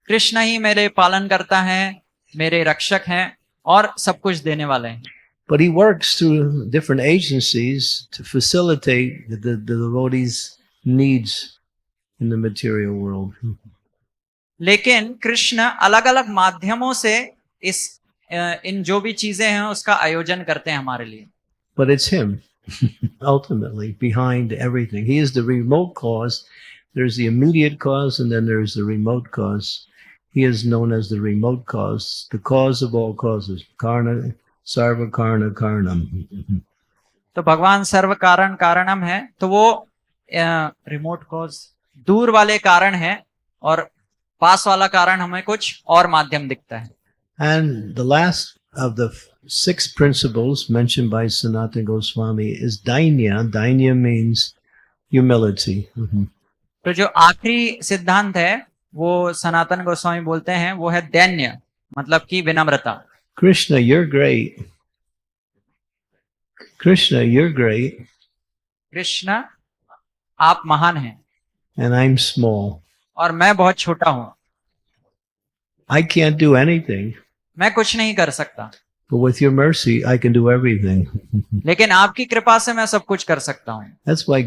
Krishna ही मेरे पालन करता है, मेरे रक्षक हैं और सब कुछ देने वाले हैं। But he works through different agencies to facilitate the devotees' needs in the material world. लेकिन कृष्ण अलग अलग माध्यमों से इन जो भी चीजें हैं उसका आयोजन करते हैं हमारे लिए। But it's him, ultimately, behind everything. He is the remote cause. There's the immediate cause, and then there's the remote cause. He is known as the remote cause, the cause of all causes. Karna, sarva karna karanam. तो भगवान सर्व कारण कारणम है, तो वो remote cause दूर वाले कारण है और पास वाला कारण हमें कुछ और माध्यम दिखता है। And the last of the 6 principles mentioned by Sanatana Goswami is dainya. Dainya means humility. तो जो आखिरी सिद्धांत है वो सनातन गोस्वामी बोलते हैं वो है दैन्य, मतलब कि विनम्रता। Krishna, you're great. Krishna, you're great. Krishna आप महान हैं And I'm small. और मैं बहुत छोटा हूं। I can't do anything. मैं कुछ नहीं कर सकता, But with your mercy, I can do everything. लेकिन आपकी कृपा से मैं सब कुछ कर सकता हूं। That's why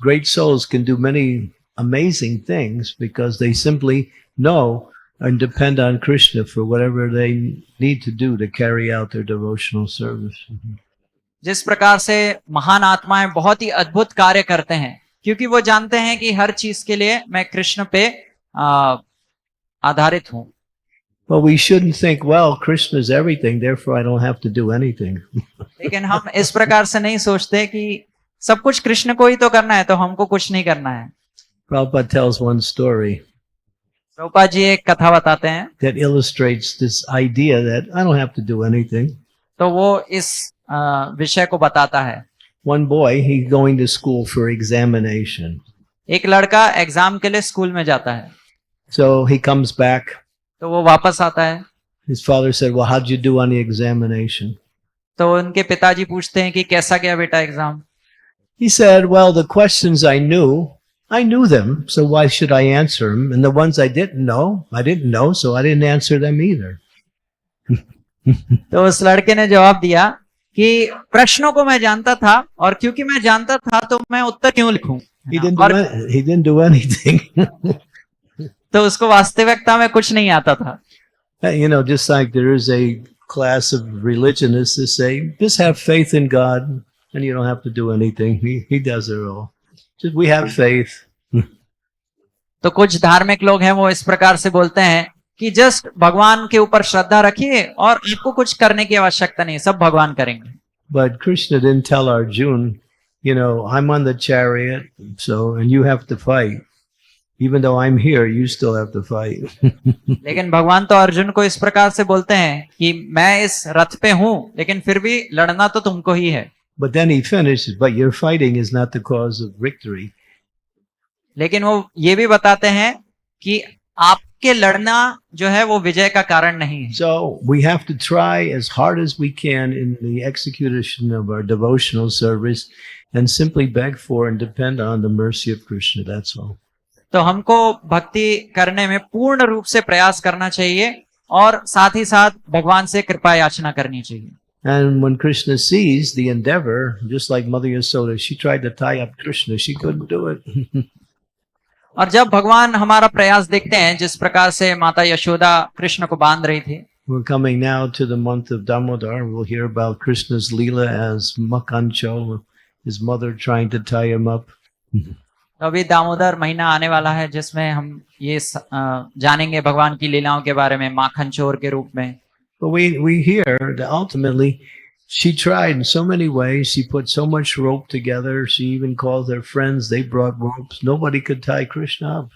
great souls can do many amazing things, because they simply know and depend on Krishna for whatever they need to do to carry out their devotional service. जिस प्रकार से महान आत्माएं बहुत ही अद्भुत कार्य करते हैं, क्योंकि वो जानते हैं कि हर चीज के लिए मैं कृष्ण पे आधारित हूं। But we shouldn't think, well, Krishna is everything, therefore I don't have to do anything. लेकिन हम इस प्रकार से नहीं सोचते कि सब कुछ कृष्ण को ही तो करना है, तो हमको कुछ नहीं करना है। Prabhupada tells one story Prabhupada ji एक कथा बताते हैं that illustrates this idea that I don't have to do anything. तो वो इस विषय को बताता है। One boy, he's going to school for examination. एक लड़का एग्जाम के लिए स्कूल में जाता है। So he comes back. तो वो वापस आता है। His father said, well, how'd you do on the examination? तो उनके पिताजी पूछते हैं कि कैसा गया बेटा exam? He said, well, the questions I knew them, so why should I answer them? And the ones I didn't know, so I didn't answer them either. तो उस लड़के ने जवाब दिया कि प्रश्नों को मैं जानता था और क्योंकि मैं जानता था तो मैं उत्तर क्यों लिखूं? He didn't do anything. तो उसको वास्तविकता में कुछ नहीं आता था। You know, just like there is a class of religionists that say, just have faith in God and you don't have to do anything. He does it all. Just we have faith. तो कुछ धार्मिक लोग हैं वो इस प्रकार से बोलते हैं कि जस्ट भगवान के ऊपर श्रद्धा रखिए और आपको कुछ करने की आवश्यकता नहीं, सब भगवान करेंगे। But Krishna didn't tell Arjuna, you know, I'm on the chariot, and you have to fight. Even though I'm here, you still have to fight. लेकिन भगवान तो अर्जुन को इस प्रकार से बोलते हैं कि मैं इस रथ पे हूं, लेकिन फिर भी लड़ना तो तुमको ही है। But then he finishes, but your fighting is not the cause of victory. लेकिन वो ये भी बताते हैं कि आपके लड़ना जो है वो विजय का कारण नहीं है। So we have to try as hard as we can in the execution of our devotional service and simply beg for and depend on the mercy of Krishna. That's all. तो हमको भक्ति करने में पूर्ण रूप से प्रयास करना चाहिए और साथ ही साथ भगवान से कृपा याचना करनी चाहिए। And when Krishna sees the endeavor, just like Mother Yasoda, she tried to tie up Krishna. She couldn't do it. और जब भगवान हमारा प्रयास देखते हैं, जिस प्रकार से माता यशोदा कृष्ण को बांध रही थी, We're coming now to the month of Damodar. We'll hear about Krishna's Leela as Makancho, his mother trying to tie him up. तो अभी दामोदर महीना आने वाला है, जिसमें हम ये जानेंगे भगवान की लीलाओं के बारे में माखन चोर के रूप में। But we hear that ultimately she tried in so many ways. She put so much rope together. She even called her friends. They brought ropes. Nobody could tie Krishna up.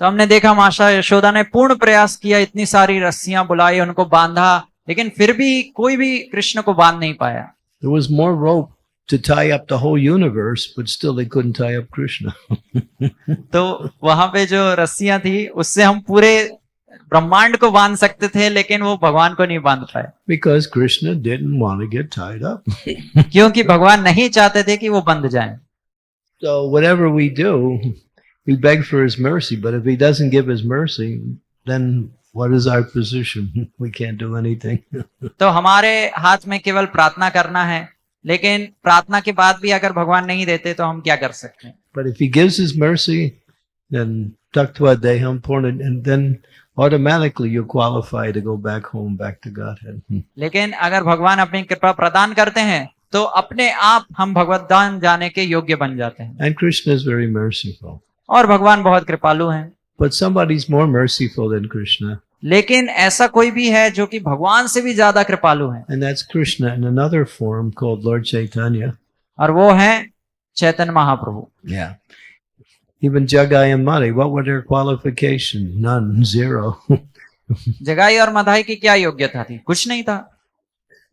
तो हमने देखा माता यशोदा ने पूर्ण प्रयास किया, इतनी सारी रस्सियां बुलाई, उनको बांधा, लेकिन फिर भी कोई भी कृष्ण को बांध नहीं पाया। There was more rope to tie up the whole universe, but still they couldn't tie up Krishna. तो वहां पे जो रस्सियां थी, उससे हम पूरे ब्रह्मांड को बांध सकते थे, लेकिन वो भगवान को नहीं बांध पाए। Because Krishna didn't want to get tied up. क्योंकि भगवान नहीं चाहते थे कि वो बंध जाएं। So whatever we do, we beg for his mercy, but if he doesn't give his mercy, then what is our position? We can't do anything. तो हमारे हाथ में केवल प्रार्थना करना है, लेकिन प्रार्थना के बाद भी अगर भगवान नहीं देते तो हम क्या कर सकते हैं? But if he gives his mercy, then taktva deham purna, and then automatically you qualify to go back home, back to Godhead. लेकिन अगर भगवान अपनी कृपा प्रदान करते हैं तो अपने आप हम भगवत धाम जाने के योग्य बन जाते हैं। And Krishna is very merciful. और भगवान बहुत कृपालु हैं। But somebody's more merciful than Krishna. लेकिन ऐसा कोई भी है जो कि भगवान से भी ज्यादा कृपालु है, And that's Krishna in another form called Lord Chaitanya. और वो है Chaitanya Mahaprabhu. Yeah. Even Jagai and Mari, what were their qualification? None, zero. जगाई और मधाई की क्या योग्यता थी? कुछ नहीं था।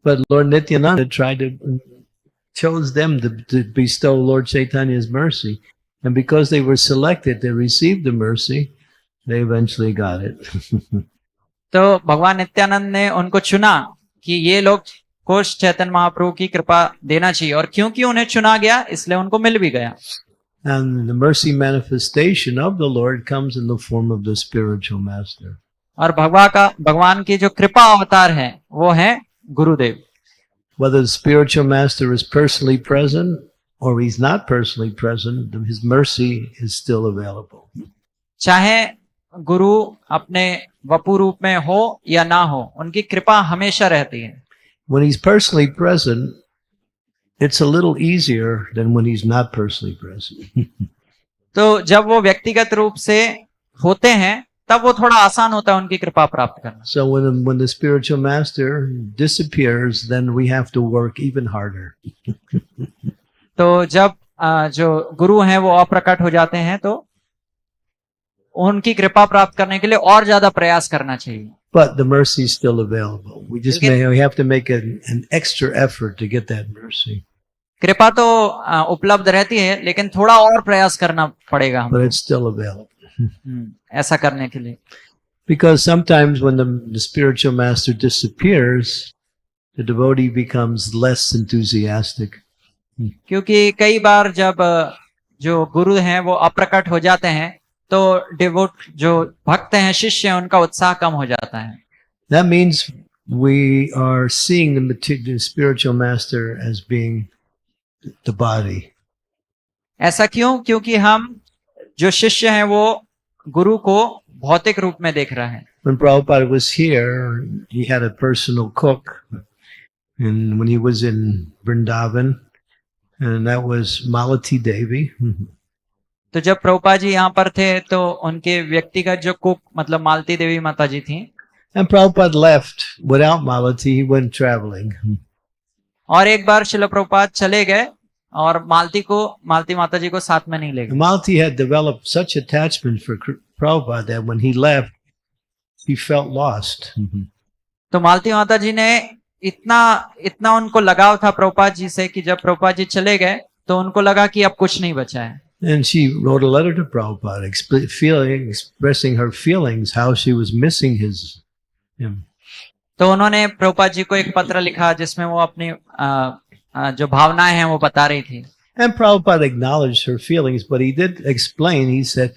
But Lord Nityananda tried to chose them to bestow Lord Chaitanya's mercy. And because they were selected, they received the mercy, they eventually got it. तो भगवान नित्यानंद ने उनको चुना कि ये लोग को चैतन्य महाप्रभु की कृपा देना चाहिए, और क्योंकि उन्हें चुना गया इसलिए उनको मिल भी गया। And the mercy manifestation of the Lord comes in the form of the spiritual master. और भगवान की जो कृपा अवतार है वो है गुरुदेव। Whether the spiritual master is personally present or he's not personally present, his mercy is still available. चाहे गुरु अपने वपु रूप में हो या ना हो, उनकी कृपा हमेशा रहती है। When he's personally present, it's a little easier than when he's not personally present. तो जब वो व्यक्तिगत रूप से होते हैं तब वो थोड़ा आसान होता है उनकी कृपा प्राप्त करना। So when the spiritual master disappears, then we have to work even harder. तो जब जो गुरु हैं वो अप्रकट हो जाते हैं तो उनकी कृपा प्राप्त करने के लिए और ज्यादा प्रयास करना चाहिए। But the mercy is still available. We have to make an extra effort to get that mercy. कृपा तो उपलब्ध रहती है, लेकिन थोड़ा और प्रयास करना पड़ेगा हमको। But it's still available. ऐसा करने के लिए। Because sometimes when the spiritual master disappears, the devotee becomes less enthusiastic. क्योंकि कई बार जब जो गुरु हैं वो अप्रकट हो जाते हैं तो डिवोट जो भक्त हैं, शिष्य हैं, उनका उत्साह कम हो जाता है। That means we are seeing the spiritual master as being the body. ऐसा क्यों? क्योंकि हम जो शिष्य हैं वो गुरु को भौतिक रूप में देख रहे हैं। When Prabhupada was here, he had a personal cook, and when he was in Vrindavan, and that was Malati Devi. तो जब प्रभुपाद जी यहाँ पर थे तो उनके व्यक्तिगत जो कुक मतलब मालती देवी माता जी थी। And Prabhupada left without Malati. He went traveling. और एक बार श्रील प्रभुपाद चले गए और मालती माता जी को साथ में नहीं ले गए। Malati had developed such attachment for Prabhupada that when he left, he felt lost. तो मालती माता जी ने इतना उनको लगाव था प्रभुपाद जी से कि जब प्रभुपाद जी चले गए तो उनको लगा कि अब कुछ नहीं बचा है। And she wrote a letter to Prabhupada expressing her feelings, how she was missing him. तो उन्होंने प्रभुपाद जी को एक पत्र लिखा जिसमें वो अपनी जो भावनाएं हैं वो बता रही थी। And Prabhupada acknowledged her feelings, but he did explain, he said,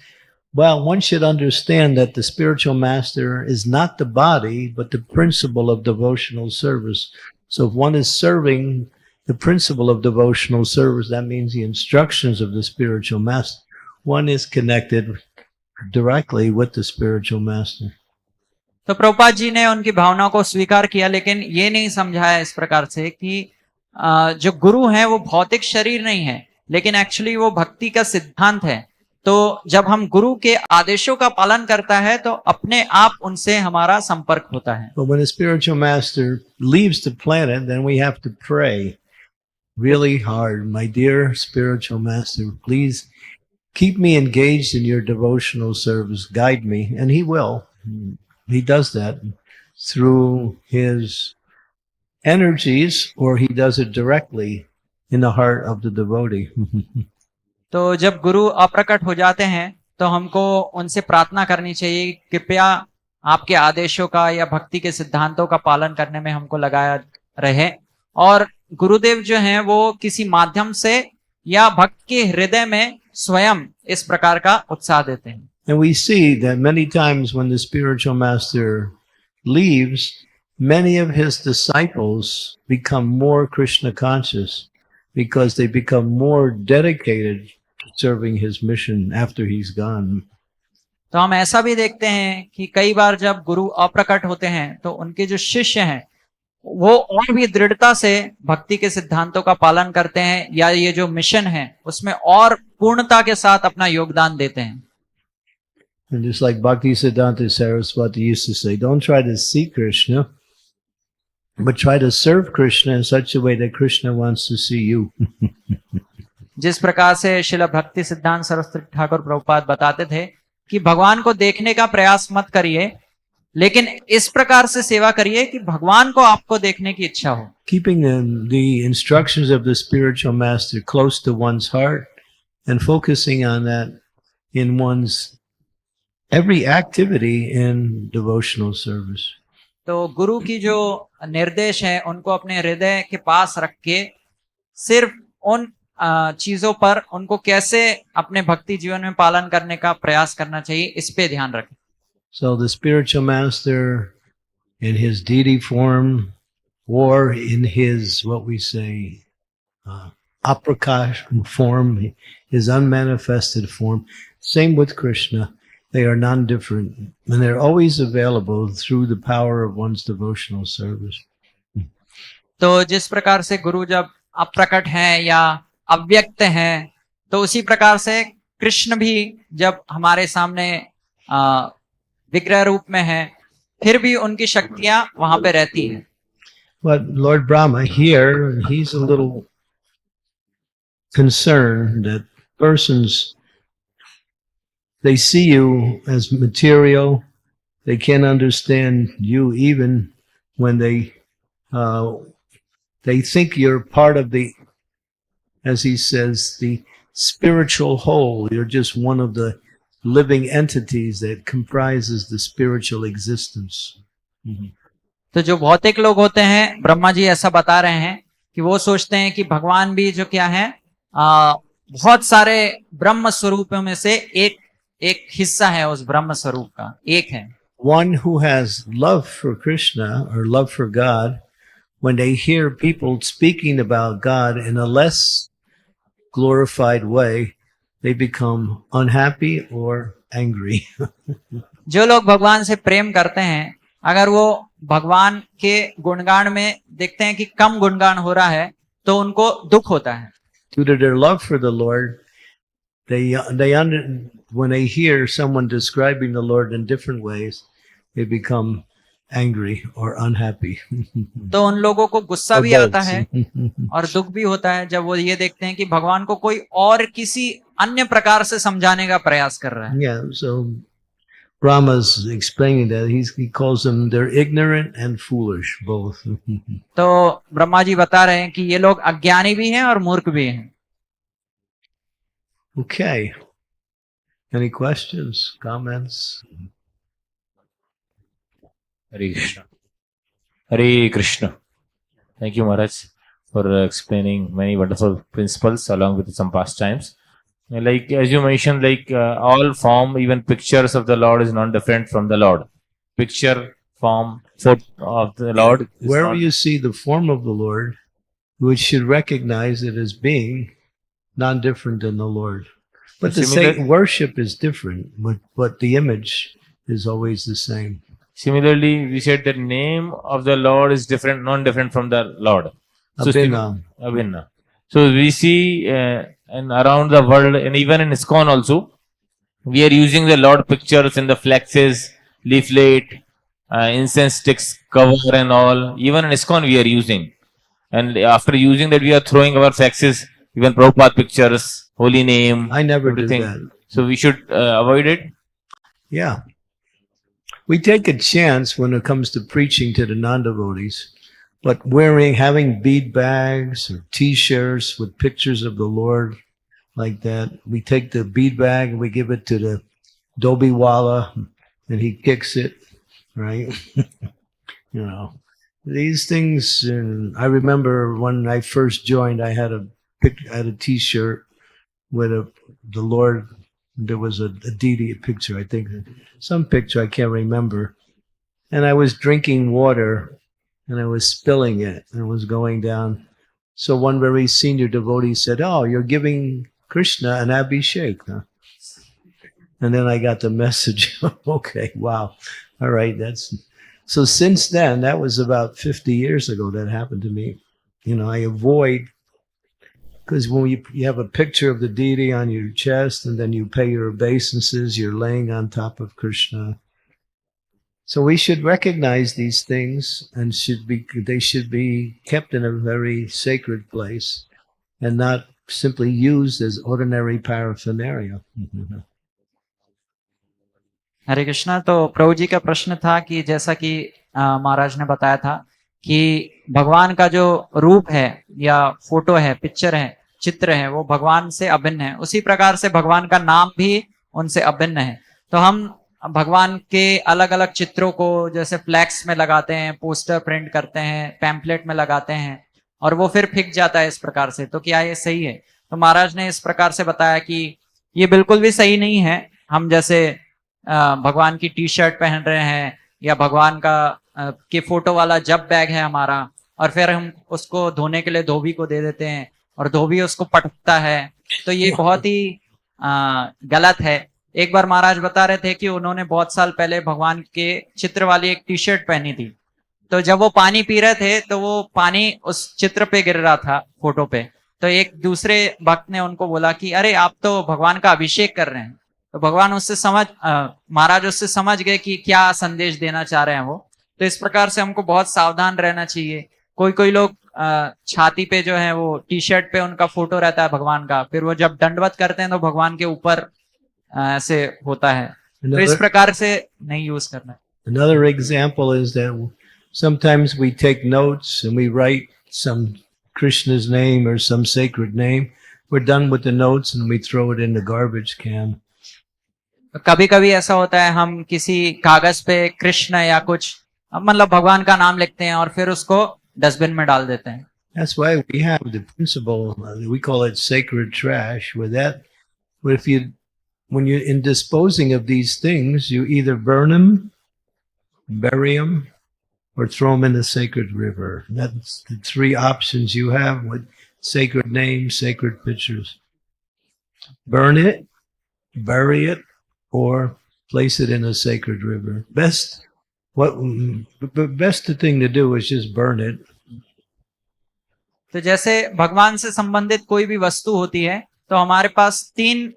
Well, one should understand that the spiritual master is not the body, but the principle of devotional service. So if one is serving the principle of devotional service, that means the instructions of the spiritual master. One is connected directly with the spiritual master. तो प्रभुपाद जी ने उनकी भावनाओं को स्वीकार किया, लेकिन ये नहीं समझाया इस प्रकार से कि जो गुरु है वो भौतिक शरीर नहीं है, लेकिन एक्चुअली वो भक्ति का सिद्धांत है। तो जब हम गुरु के आदेशों का पालन करता है तो अपने आप उनसे हमारा संपर्क होता है। But when a spiritual master leaves the planet, then we have to pray really hard. My dear spiritual master, please keep me engaged in your devotional service. Guide me. And he will. He does that through his energies, or he does it directly in the heart of the devotee. तो जब गुरु अप्रकट हो जाते हैं तो हमको उनसे प्रार्थना करनी चाहिए, कृपया आपके आदेशों का या भक्ति के सिद्धांतों का पालन करने में हमको लगाया रहे। और गुरुदेव जो हैं वो किसी माध्यम से या भक्त के हृदय में स्वयं इस प्रकार का उत्साह देते हैं। And we see that many times when the spiritual master leaves, many of his disciples become more Krishna conscious because they become more dedicated to serving his mission after he's gone. तो हम ऐसा भी देखते हैं कि कई बार जब गुरु अप्रकट होते हैं तो उनके जो शिष्य हैं वो और भी दृढ़ता से भक्ति के सिद्धांतों का पालन करते हैं, या ये जो मिशन है उसमें और पूर्णता के साथ अपना योगदान देते हैं। And just like Bhakti Siddhanta Saraswati used to say, don't try to see Krishna, but try to serve Krishna in such a way that Krishna wants to see you. जिस प्रकार से श्रील भक्ति सिद्धांत सरस्वती ठाकुर प्रभुपाद बताते थे कि भगवान को देखने का प्रयास मत करिए, लेकिन इस प्रकार से सेवा करिए कि भगवान को आपको देखने की इच्छा हो। Keeping the instructions of the spiritual master close to one's heart and focusing on that in one's every activity in devotional service. तो गुरु की जो निर्देश है उनको अपने हृदय के पास रख के सिर्फ उन चीजों पर उनको कैसे अपने भक्ति जीवन में पालन करने का प्रयास करना चाहिए, इस पे ध्यान रखें। So the spiritual master in his deity form or in his, what we say, aprakash form, his unmanifested form, same with Krishna. They are non-different, and they're always available through the power of one's devotional service. तो जिस प्रकार से गुरु जब अप्रकट हैं या अव्यक्त हैं, तो उसी प्रकार से कृष्ण भी जब हमारे सामने विग्रह रूप में हैं, फिर भी उनकी शक्तियां वहां पे रहती हैं। But Lord Brahma here, he's a little concerned that persons, they see you as material. They can't understand you even when they think you're part of the, as he says, the spiritual whole. You're just one of the living entities that comprises the spiritual existence. तो जो भौतिक लोग होते हैं, ब्रह्मा जी ऐसा बता रहे हैं कि वो सोचते हैं कि भगवान भी जो क्या है, बहुत सारे ब्रह्म स्वरूपों में से एक हिस्सा है, उस ब्रह्म स्वरूप का एक है। One who has love for Krishna or love for God, when they hear people speaking about God in a less glorified way, they become unhappy or angry. जो लोग भगवान से प्रेम करते हैं, अगर वो भगवान के गुणगान में देखते हैं कि कम गुणगान हो रहा है तो उनको दुख होता है। Due to their love for the Lord, when they hear someone describing the Lord in different ways, they become angry or unhappy. तो उन लोगों को गुस्सा भी आता है और दुख भी होता है जब वो ये देखते हैं कि भगवान को कोई और किसी अन्य प्रकार से समझाने का प्रयास कर रहा है। Yeah, so Brahma's explaining that he calls them, they're ignorant and foolish both. तो ब्रह्मा जी बता रहे हैं कि ये लोग अज्ञानी भी हैं और मूर्ख भी हैं। Okay. Any questions, comments? Hare Krishna. Hare Krishna. Thank you, Maharaj, for explaining many wonderful principles along with some pastimes. Like as you mentioned, like all form, even pictures of the Lord is not different from the Lord. Picture, form, foot of the Lord is Wherever not. you see the form of the Lord, we should recognize it as being non-different than the Lord. But the Similar- worship is different, but the image is always the same. Similarly, we said the name of the Lord is different, non-different from the Lord. So Abhinna. Abhinna. So we see and around the world, and even in Iskcon also, we are using the Lord pictures in the flexes, leaflet, incense sticks, cover and all. Even in Iskcon we are using. And after using that, we are throwing our flexes, even Prabhupada pictures, holy name, I never everything. do that. So we should avoid it. Yeah. We take a chance when it comes to preaching to the non-devotees, but having bead bags or t-shirts with pictures of the Lord like that, we take the bead bag and we give it to the Dobi Walla and he kicks it, right? You know, these things, and I remember when I first joined, I had a t-shirt with the Lord. There was a deity picture, I think, some picture, I can't remember. And I was drinking water and I was spilling it and it was going down. So one very senior devotee said, "Oh, you're giving Krishna an abhishek, huh?" And then I got the message. Okay, wow. All right, so since then, that was about 50 years ago that happened to me. You know, I avoid, because when you have a picture of the deity on your chest and then you pay your obeisances, you're laying on top of Krishna. So we should recognize these things and they should be kept in a very sacred place and not simply used as ordinary paraphernalia. हरे कृष्णा। तो प्रभु जी का प्रश्न था कि जैसा कि महाराज ने बताया था कि भगवान का जो रूप है या फोटो है, पिक्चर है, चित्र है, वो भगवान से अभिन्न है। उसी प्रकार से भगवान का नाम भी उनसे अभिन्न है। तो हम भगवान के अलग अलग चित्रों को जैसे फ्लैक्स में लगाते हैं, पोस्टर प्रिंट करते हैं, पैम्पलेट में लगाते हैं और वो फिर फिक जाता है इस प्रकार से। तो क्या ये सही है? तो महाराज ने इस प्रकार से बताया कि ये बिल्कुल भी सही नहीं है। हम जैसे भगवान की टी शर्ट पहन रहे हैं या भगवान का के फोटो वाला जब बैग है हमारा, और फिर हम उसको धोने के लिए धोबी को दे देते हैं और धोबी उसको पटकता है, तो ये बहुत ही गलत है। एक बार महाराज बता रहे थे कि उन्होंने बहुत साल पहले भगवान के चित्र वाली एक टी शर्ट पहनी थी। तो जब वो पानी पी रहे थे तो वो पानी उस चित्र पे गिर रहा था, फोटो पे। तो एक दूसरे भक्त ने उनको बोला कि अरे आप तो भगवान का अभिषेक कर रहे हैं। तो भगवान महाराज उससे समझ गए कि क्या संदेश देना चाह रहे हैं वो। तो इस प्रकार से हमको बहुत सावधान रहना चाहिए। कोई लोग छाती पे जो है वो टी शर्ट पे उनका फोटो रहता है भगवान का, फिर वो जब दंडवत करते हैं तो भगवान के ऊपर ऐसे होता है। तो इस प्रकार से नहीं यूज करना। Another example is that sometimes we take notes and we write some Krishna's name or some sacred name. We're done with the notes and we throw it in the garbage can. कभी कभी ऐसा होता है, हम किसी कागज पे कृष्ण या कुछ मतलब भगवान का नाम लिखते हैं और फिर उसको डस्टबिन में डाल देते हैं। That's why we have the principle, we call it sacred trash. When you're in disposing of these things, you either burn them, bury them, or throw them in the sacred river. That's the three options you have with sacred names, sacred pictures. Burn it, bury it, or place it in a sacred river. The best thing to do is just burn it. तो जैसे भगवान से संबंधित कोई भी वस्तु होती है तो हमारे पास 3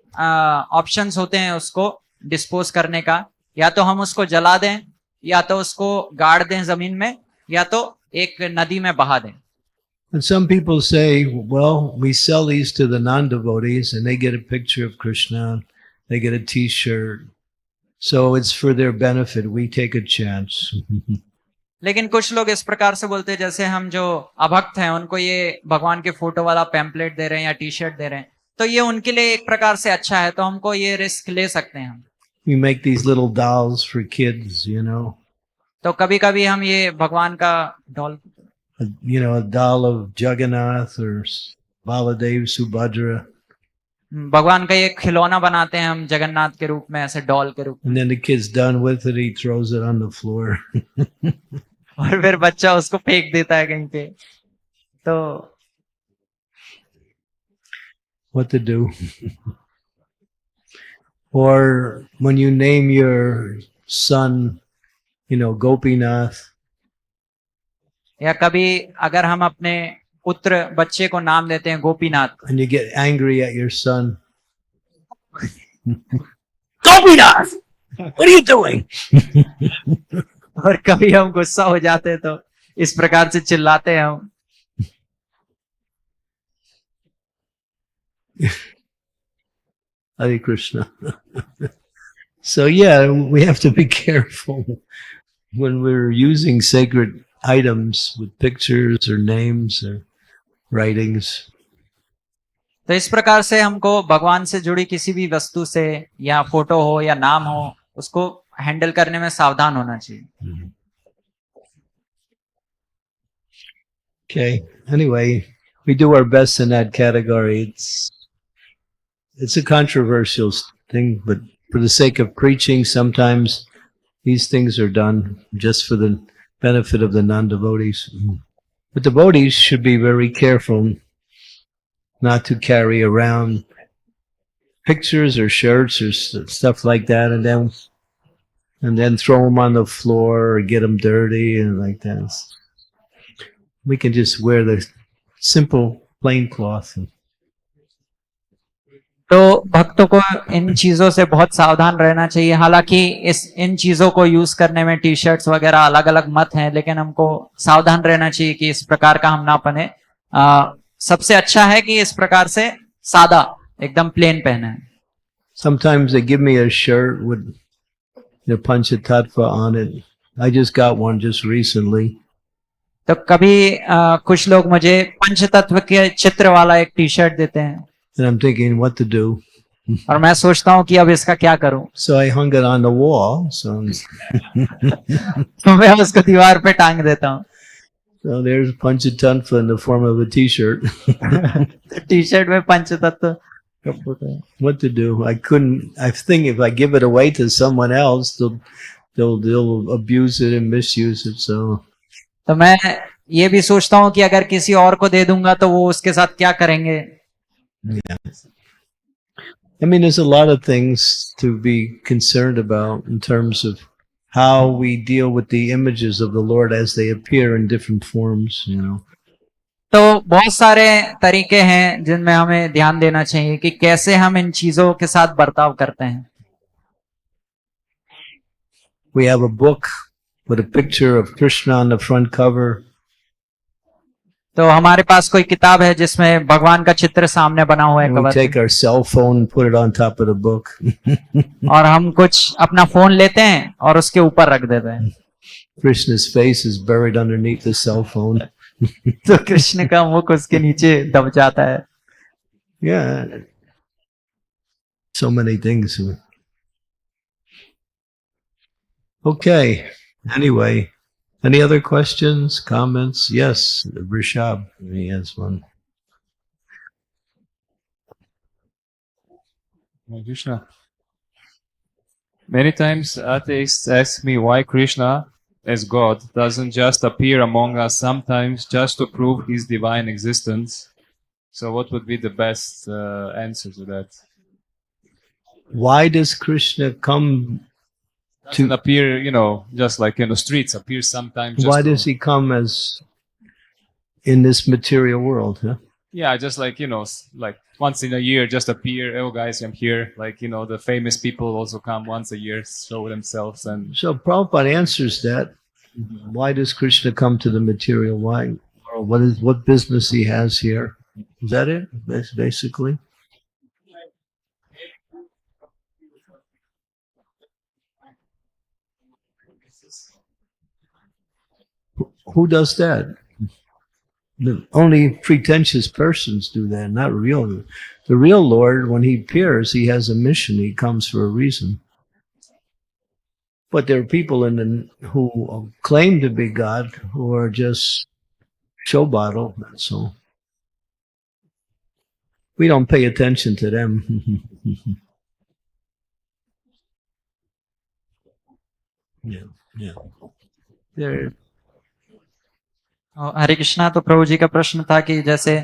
ऑप्शंस होते हैं उसको डिस्पोज करने का। या तो हम उसको जला दें, या तो उसको गाड़ दें जमीन में, या तो एक नदी में बहा दें। And some people say, well, we sell these to the non-devotees and they get a picture of Krishna, they get a t-shirt, so it's for their benefit. We take a chance. लेकिन कुछ लोग इस प्रकार से बोलते हैं, जैसे हम जो अभक्त हैं उनको ये भगवान के फोटो वाला पैम्पलेट दे रहे हैं या टी शर्ट दे रहे हैं, तो ये उनके लिए एक प्रकार से अच्छा है, तो हमको ये रिस्क ले सकते हैं हम। We make these little dolls for kids, तो कभी कभी हम ये भगवान का doll, a doll of Jagannath or Baladev, Subhadra, भगवान का एक खिलौना बनाते हैं हम जगन्नाथ के रूप में, ऐसे डॉल के रूप And then the kid's done with it, he throws it on the floor. में, और फिर बच्चा उसको फेंक देता है कहीं पे. तो What to do? Or when you name your son, Gopinath, या कभी अगर हम अपने पुत्र बच्चे को नाम देते हैं Gopinath, and you get angry at your son. Gopinath! What are you doing? और कभी हम गुस्सा हो जाते हैं तो इस प्रकार से चिल्लाते हैं हम. Hare Krishna. So yeah, we have to be careful when we're using sacred items with pictures or names or writings. तो इस प्रकार से हमको भगवान से जुड़ी किसी भी वस्तु से या फोटो हो या नाम हो, उसको हैंडल करने में सावधान होना चाहिए. Okay. Anyway, we do our best in that category. It's a controversial thing, but for the sake of preaching, sometimes these things are done just for the benefit of the non-devotees. But devotees should be very careful not to carry around pictures or shirts or stuff like that, and then throw them on the floor or get them dirty and like that. We can just wear the simple plain cloth. तो भक्तों को इन चीजों से बहुत सावधान रहना चाहिए. हालांकि इन चीजों को यूज करने में टी शर्ट्स वगैरह अलग अलग मत हैं, लेकिन हमको सावधान रहना चाहिए कि इस प्रकार का हम ना पहने. सबसे अच्छा है कि इस प्रकार से सादा एकदम प्लेन पहने. Sometimes they give me a shirt with the Panchatattva on it. I just got one just recently. तो कभी कुछ लोग मुझे पंचतत्व के चित्र वाला एक टी शर्ट देते हैं. And I'm thinking what to do. और मैं सोचता हूँ कि अब इसका क्या करूं. So I hung it on the wall. So तो मैं उसको दीवार पे टांग देता हूँ. So there's Panchatattva in the form of a t-shirt. T shirt में पंचतत्व. What to do? I think if I give it away to someone else, they'll abuse it and misuse it. So तो मैं ये भी सोचता हूँ कि अगर किसी और को दे दूंगा तो वो उसके साथ क्या करेंगे. yeah. I mean, there's a lot of things to be concerned about in terms of how we deal with the images of the Lord as they appear in different forms, तो बहुत सारे तरीके हैं जिनमें हमें ध्यान देना चाहिए कि कैसे हम इन चीजों के साथ बर्ताव करते हैं. We have a book with a picture of Krishna on the front cover. तो हमारे पास कोई किताब है जिसमें भगवान का चित्र सामने बना हुआ है And we cover take our cell phone and put it on top of the book. पे. और हम कुछ अपना फोन लेते हैं और उसके ऊपर रख देते हैं. Krishna's face is buried underneath the cell phone. तो कृष्ण का मुख उसके नीचे दब जाता है. Yeah. So many things. Okay. Anyway, any other questions, comments? Yes, Rishab, he has one. Hare Krishna. Many times atheists ask me why Krishna, as God, doesn't just appear among us sometimes just to prove his divine existence. So what would be the best answer to that? Why does Krishna come? Doesn't appear, just like in the streets, appears sometimes. Just Why does he come as in this material world? Huh? Yeah, just like, like once in a year, just appear. Oh, guys, I'm here. Like, the famous people also come once a year, show themselves. And So Prabhupada answers that. Why does Krishna come to the material? Why? Or what business he has here? Is that it? Basically. Who does that? Only pretentious persons do that, not real. The real Lord, when he appears, he has a mission. He comes for a reason. But there are people who claim to be God who are just show bottle. So we don't pay attention to them. Yeah. They're हरे कृष्णा। तो प्रभु जी का प्रश्न था कि जैसे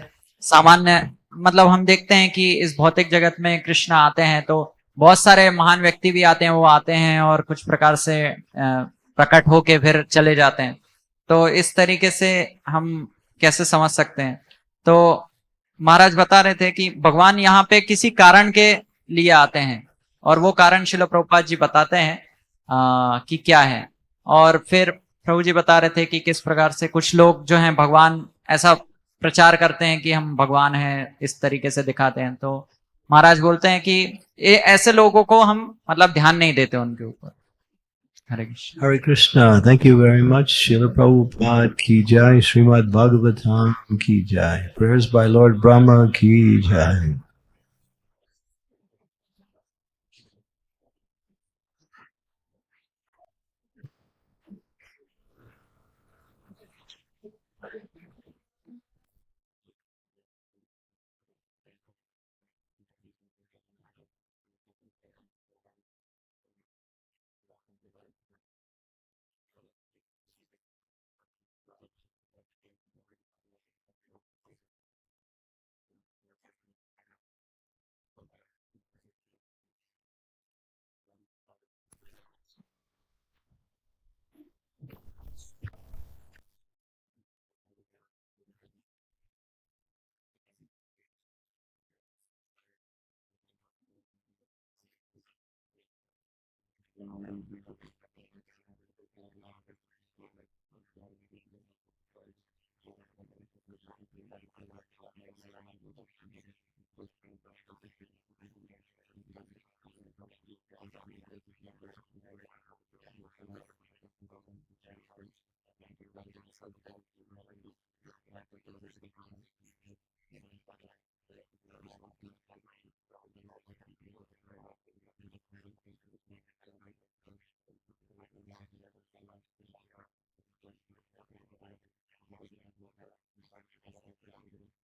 सामान्य मतलब हम देखते हैं कि इस भौतिक जगत में कृष्ण आते हैं तो बहुत सारे महान व्यक्ति भी आते हैं, वो आते हैं और कुछ प्रकार से प्रकट होके फिर चले जाते हैं। तो इस तरीके से हम कैसे समझ सकते हैं? तो महाराज बता रहे थे कि भगवान यहाँ पे किसी कारण के लिए आते हैं और वो कारण श्रील प्रभुपाद जी बताते हैं कि क्या है। और फिर प्रभु जी बता रहे थे कि किस प्रकार से कुछ लोग जो हैं भगवान ऐसा प्रचार करते हैं कि हम भगवान हैं, इस तरीके से दिखाते हैं। तो महाराज बोलते हैं कि ऐसे लोगों को हम मतलब ध्यान नहीं देते उनके ऊपर। हरे Krishna. Hare Krishna. Thank you very much. Srila Prabhupada ki jai. Srimad Bhagavatam ki jai. Prayers by Lord Brahma ki jai.